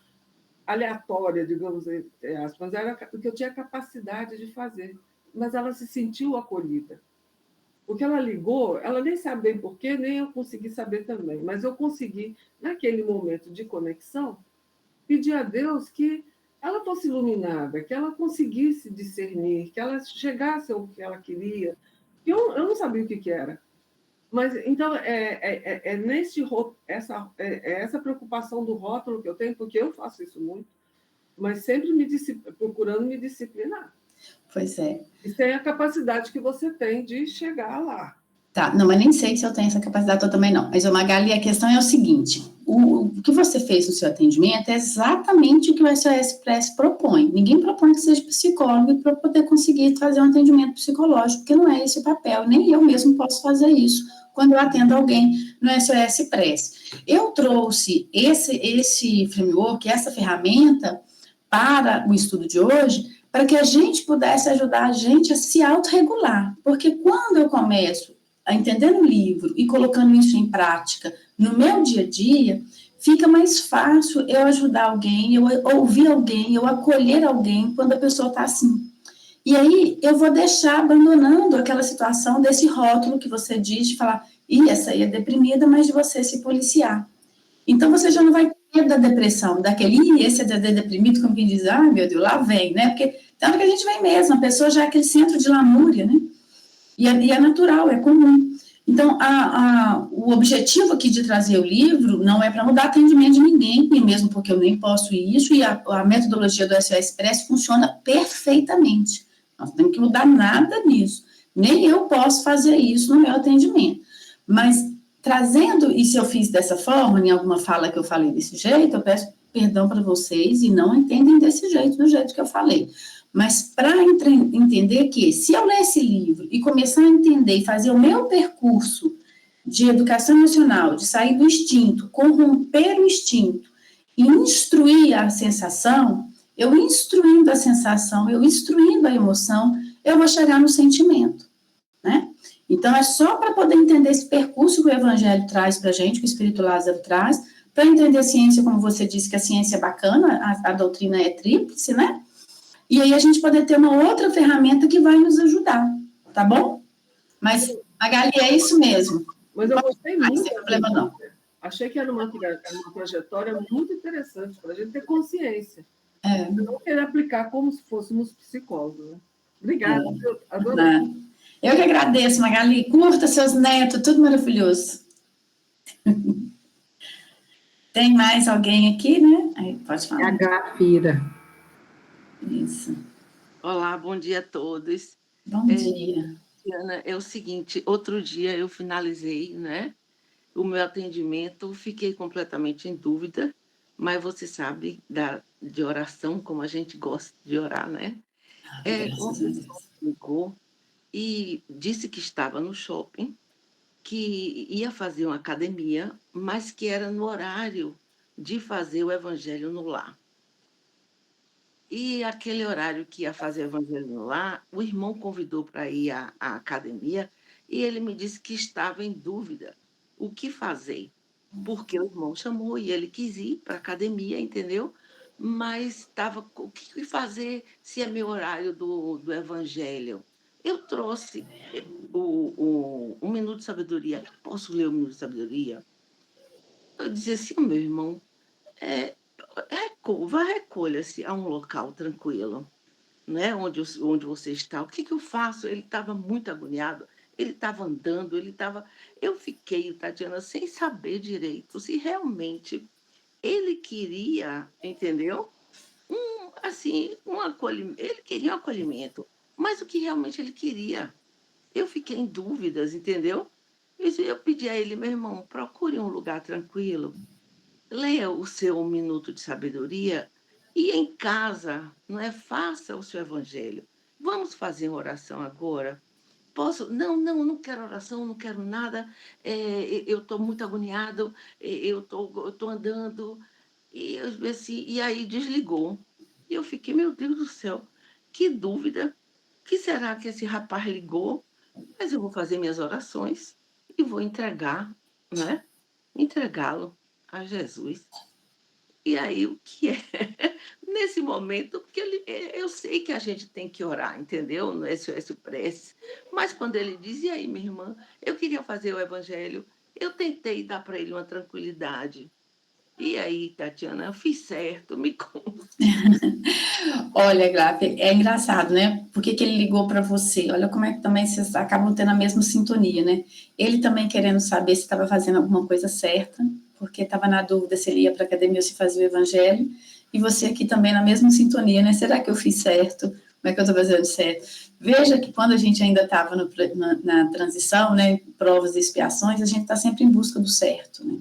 aleatória, digamos, entre aspas, era o que eu tinha capacidade de fazer, mas ela se sentiu acolhida. Porque ela ligou, ela nem sabe bem porquê, nem eu consegui saber também, mas eu consegui, naquele momento de conexão, pedir a Deus que ela fosse iluminada, que ela conseguisse discernir, que ela chegasse ao que ela queria. Eu não sabia o que era. Mas, então, essa preocupação do rótulo que eu tenho, porque eu faço isso muito, mas sempre procurando me disciplinar. Pois é. E tem a capacidade que você tem de chegar lá. Tá, não, mas nem sei se eu tenho essa capacidade toda também não. Mas, Magali, a questão é o seguinte, o que você fez no seu atendimento é exatamente o que o SOS Press propõe. Ninguém propõe que seja psicólogo para poder conseguir fazer um atendimento psicológico, porque não é esse o papel, nem eu mesmo posso fazer isso quando eu atendo alguém no SOS Press. Eu trouxe esse framework, essa ferramenta para o estudo de hoje, para que a gente pudesse ajudar a gente a se autorregular, porque quando eu começo a entender o livro e colocando isso em prática no meu dia a dia, fica mais fácil eu ajudar alguém, eu ouvir alguém, eu acolher alguém quando a pessoa está assim. E aí eu vou deixar abandonando aquela situação desse rótulo que você diz, de falar, essa aí é deprimida, mas de você se policiar. Então você já não vai ter da depressão, daquele, esse é deprimido, como quem diz, meu Deus, lá vem, né? Porque tanto que a gente vem mesmo, a pessoa já é aquele centro de lamúria, né? E é natural, é comum. Então, o objetivo aqui de trazer o livro não é para mudar atendimento de ninguém, e mesmo porque eu nem posso isso, e a metodologia do SOS Press funciona perfeitamente. Nós não temos que mudar nada nisso. Nem eu posso fazer isso no meu atendimento. Mas, trazendo, e se eu fiz dessa forma, em alguma fala que eu falei desse jeito, eu peço perdão para vocês e não entendem desse jeito, do jeito que eu falei. Mas para entender que, se eu ler esse livro e começar a entender e fazer o meu percurso de educação emocional, de sair do instinto, corromper o instinto e instruir a sensação, eu instruindo a sensação, eu instruindo a emoção, eu vou chegar no sentimento, né? Então, é só para poder entender esse percurso que o Evangelho traz para a gente, que o Espírito Lázaro traz, para entender a ciência, como você disse, que a ciência é bacana, a doutrina é tríplice, né? E aí a gente poder ter uma outra ferramenta que vai nos ajudar, tá bom? Mas, Magali, é isso mesmo. Mas eu gostei muito. Não tem problema, não. Achei que era uma trajetória muito interessante para a gente ter consciência. É. Não querer aplicar como se fôssemos psicólogos. Né? Obrigada, eu adorei. Eu que agradeço, Magali. Curta seus netos, tudo maravilhoso. Tem mais alguém aqui, né? Aí, pode falar. É a Grafira. Isso. Olá, bom dia a todos. Bom dia. Ana, é o seguinte, outro dia eu finalizei, né, o meu atendimento, fiquei completamente em dúvida, mas você sabe de oração, como a gente gosta de orar, né? Uma pessoa ligou e disse que estava no shopping, que ia fazer uma academia, mas que era no horário de fazer o evangelho no lar. E aquele horário que ia fazer o evangelho no lar, o irmão convidou para ir à academia e ele me disse que estava em dúvida o que fazer, porque o irmão chamou e ele quis ir para a academia, entendeu? Mas estava, o que fazer se é meu horário do evangelho? Eu trouxe um minuto de sabedoria. Posso ler o minuto de sabedoria? Eu disse assim, meu irmão, recolha-se a um local tranquilo, né? onde você está. O que eu faço? Ele estava muito agoniado, ele estava andando, Eu fiquei, Tatiana, sem saber direito se realmente ele queria, entendeu? Ele queria um acolhimento, mas o que realmente ele queria? Eu fiquei em dúvidas, entendeu? Eu pedi a ele, meu irmão, procure um lugar tranquilo, leia o seu minuto de sabedoria e em casa, faça o seu evangelho. Vamos fazer uma oração agora? Posso? Não quero oração, não quero nada. Eu estou muito agoniado, eu estou andando. E aí desligou. E eu fiquei, meu Deus do céu, que dúvida. Que será que esse rapaz ligou? Mas eu vou fazer minhas orações e vou né? Entregá-lo a Jesus. E aí, o que é? Nesse momento, porque eu sei que a gente tem que orar, entendeu? No SOS Press. Mas quando ele diz, e aí, minha irmã, eu queria fazer o evangelho, eu tentei dar para ele uma tranquilidade. E aí, Tatiana, eu fiz certo, me conta. Olha, Grafa, é engraçado, né? Por que ele ligou para você? Olha como é que também vocês acabam tendo a mesma sintonia, né? Ele também querendo saber se estava fazendo alguma coisa certa, porque estava na dúvida se ele ia para a academia ou se fazia o evangelho, e você aqui também na mesma sintonia, né? Será que eu fiz certo? é que eu estou fazendo certo? Veja que quando a gente ainda estava na transição, né, provas e expiações, a gente está sempre em busca do certo, né?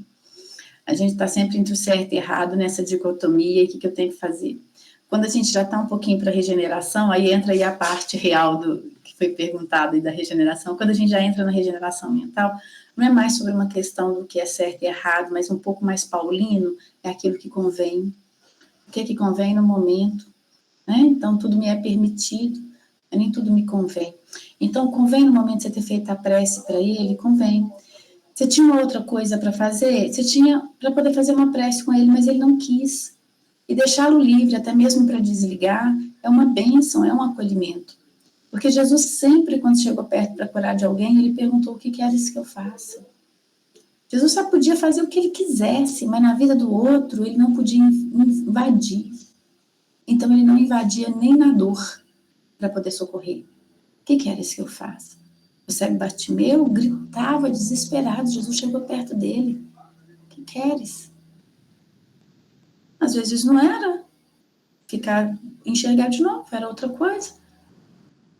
A gente está sempre entre o certo e errado nessa dicotomia, e o que eu tenho que fazer? Quando a gente já está um pouquinho para a regeneração, aí entra aí a parte real que foi perguntada aí da regeneração. Quando a gente já entra na regeneração mental, não é mais sobre uma questão do que é certo e errado, mas um pouco mais paulino, é aquilo que convém. O que é que convém no momento, né? Então, tudo me é permitido, mas nem tudo me convém. Então, convém no momento de você ter feito a prece para ele, convém. Você tinha uma outra coisa para fazer? Você tinha para poder fazer uma prece com ele, mas ele não quis. E deixá-lo livre, até mesmo para desligar, é uma bênção, é um acolhimento. Porque Jesus sempre, quando chegou perto para curar de alguém, ele perguntou: o que queres que eu faça? Jesus só podia fazer o que ele quisesse, mas na vida do outro ele não podia invadir. Então ele não invadia nem na dor para poder socorrer. O que queres que eu faça? O cego Bartimeu gritava desesperado, Jesus chegou perto dele. O que queres? Às vezes não era enxergar de novo, era outra coisa.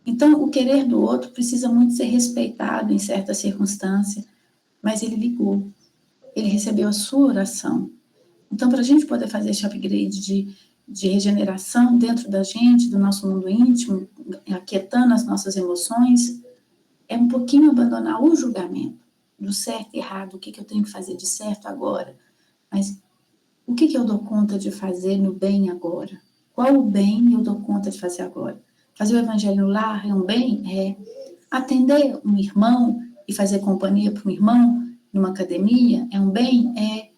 Então, o querer do outro precisa muito ser respeitado em certa circunstância, mas ele ligou, ele recebeu a sua oração. Então, para a gente poder fazer esse upgrade de regeneração dentro da gente, do nosso mundo íntimo, aquietando as nossas emoções, é um pouquinho abandonar o julgamento do certo e errado, o que eu tenho que fazer de certo agora, mas o que eu dou conta de fazer no bem agora? Qual o bem eu dou conta de fazer agora? Fazer o evangelho no lar é um bem? É. Atender um irmão e fazer companhia para um irmão numa academia é um bem? É.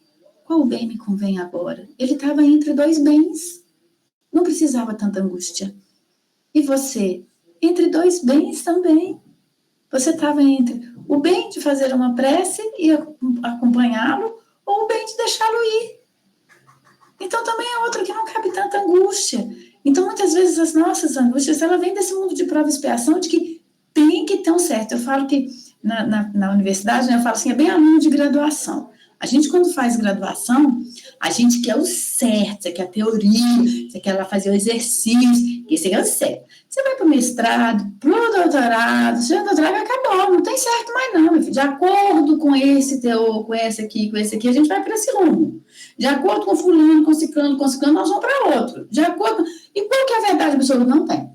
Qual bem me convém agora? Ele estava entre dois bens. Não precisava tanta angústia. E você? Entre dois bens também. Você estava entre o bem de fazer uma prece e acompanhá-lo, ou o bem de deixá-lo ir. Então também é outro que não cabe tanta angústia. Então muitas vezes as nossas angústias, ela vem desse mundo de prova e expiação, de que tem que ter um certo. Eu falo que na universidade, né, eu falo assim, é bem aluno de graduação. A gente, quando faz graduação, a gente quer o certo, você quer a teoria, você quer lá fazer o exercício, e você quer o certo. Você vai para o mestrado, para o doutorado, seu doutorado acabou, não tem certo mais não, meu filho. De acordo com esse teor, com esse aqui, a gente vai para esse rumo. De acordo com fulano, com ciclano, nós vamos para outro. De acordo. E qual que é a verdade absoluta? Não tem.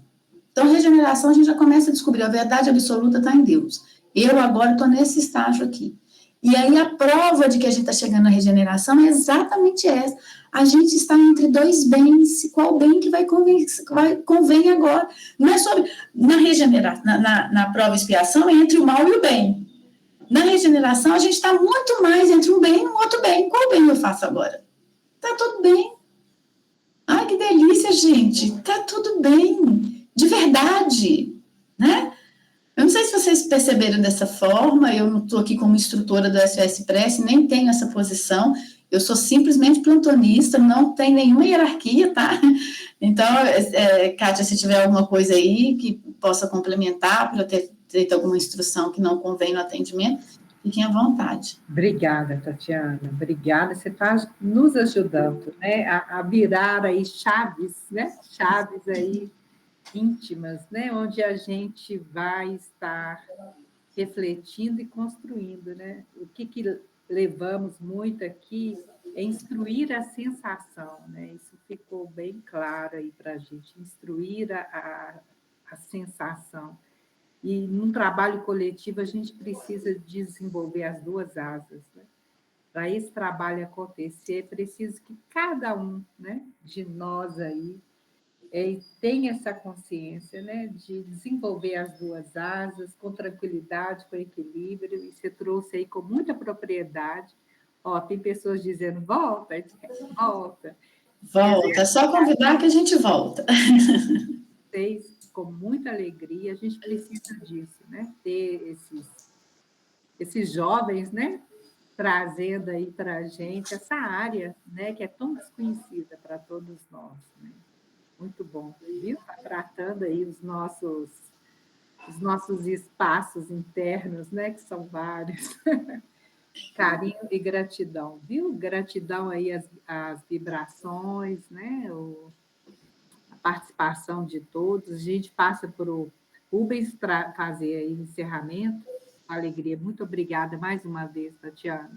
Então, regeneração, a gente já começa a descobrir, a verdade absoluta está em Deus. Eu agora estou nesse estágio aqui. E aí a prova de que a gente está chegando na regeneração é exatamente essa. A gente está entre dois bens, qual bem que convém agora? Não é sobre, na regeneração, na prova e expiação, é entre o mal e o bem. Na regeneração, a gente está muito mais entre um bem e um outro bem. Qual bem eu faço agora? Tá tudo bem. Ai, que delícia, gente. Tá tudo bem. De verdade, né? Eu não sei se vocês perceberam dessa forma, eu não estou aqui como instrutora do SOS Prece, nem tenho essa posição, eu sou simplesmente plantonista, não tem nenhuma hierarquia, tá? Então, Kátia, se tiver alguma coisa aí que possa complementar, para eu ter feito alguma instrução que não convém no atendimento, fiquem à vontade. Obrigada, Tatiana, obrigada, você está nos ajudando, né, a virar aí chaves, né, chaves aí, íntimas, né, onde a gente vai estar refletindo e construindo, né? O que levamos muito aqui é instruir a sensação, né? Isso ficou bem claro aí para a gente, instruir a sensação. E num trabalho coletivo a gente precisa desenvolver as duas asas, né? Para esse trabalho acontecer, é preciso que cada um, né, de nós aí tem essa consciência, né, de desenvolver as duas asas com tranquilidade, com equilíbrio, e você trouxe aí com muita propriedade. Ó, tem pessoas dizendo, volta, volta. Volta, é só convidar que a gente volta. Vocês, com muita alegria, a gente precisa disso, né, ter esses jovens, né, trazendo aí para a gente essa área, né, que é tão desconhecida para todos nós, né? Muito bom, viu? Está tratando aí os nossos espaços internos, né? Que são vários. Carinho e gratidão, viu? Gratidão aí às vibrações, né? participação de todos. A gente passa para o Rubens fazer aí o encerramento. Com alegria. Muito obrigada mais uma vez, Tatiana.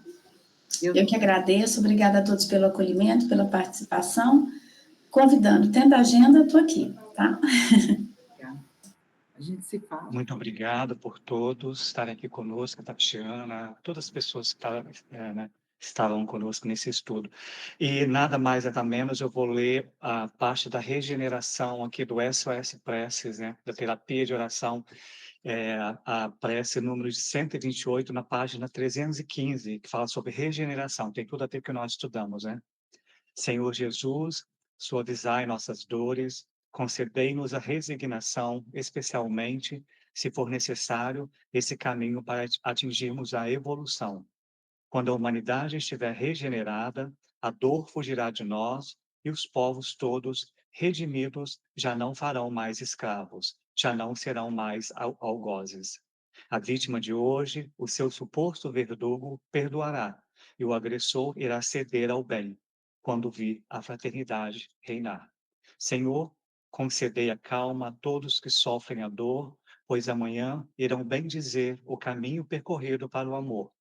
Eu que agradeço. Obrigada a todos pelo acolhimento, pela participação. Convidando, tendo agenda, estou aqui, tá? A gente se fala. Muito obrigado por todos estarem aqui conosco, Tatiana, todas as pessoas que estavam conosco nesse estudo. E nada mais, nada menos, eu vou ler a parte da regeneração aqui do SOS Preces, né, da terapia de oração, a prece número 128, na página 315, que fala sobre regeneração. Tem tudo a ver com o que nós estudamos, né? Senhor Jesus, suavizai nossas dores, concedei-nos a resignação, especialmente, se for necessário, esse caminho para atingirmos a evolução. Quando a humanidade estiver regenerada, a dor fugirá de nós e os povos todos, redimidos, já não farão mais escravos, já não serão mais algozes. A vítima de hoje, o seu suposto verdugo, perdoará, e o agressor irá ceder ao bem, quando vir a fraternidade reinar. Senhor, concedei a calma a todos que sofrem a dor, pois amanhã irão bem dizer o caminho percorrido para o amor.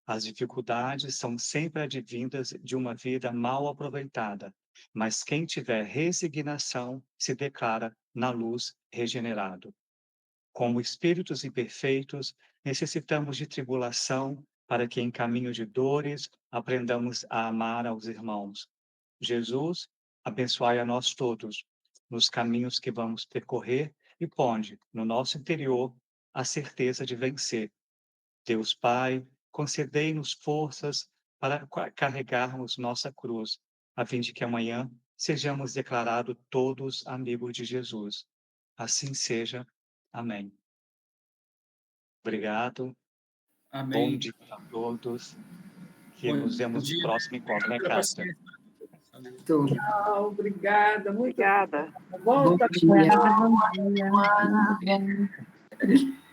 As dificuldades são sempre advindas de uma vida mal aproveitada, mas quem tiver resignação se declara na luz regenerado. Como espíritos imperfeitos, necessitamos de tribulação para que, em caminho de dores, aprendamos a amar aos irmãos. Jesus, abençoai a nós todos, nos caminhos que vamos percorrer e ponde, no nosso interior, a certeza de vencer. Deus Pai, concedei-nos forças para carregarmos nossa cruz, a fim de que amanhã sejamos declarados todos amigos de Jesus. Assim seja. Amém. Obrigado. Amém. Bom dia a todos. Que Bom nos vemos dia. no próximo encontro, né, Pela Cássia? paciência. Tchau, obrigada. Muito Obrigada. bom, Bom Tatiana. dia. Bom dia.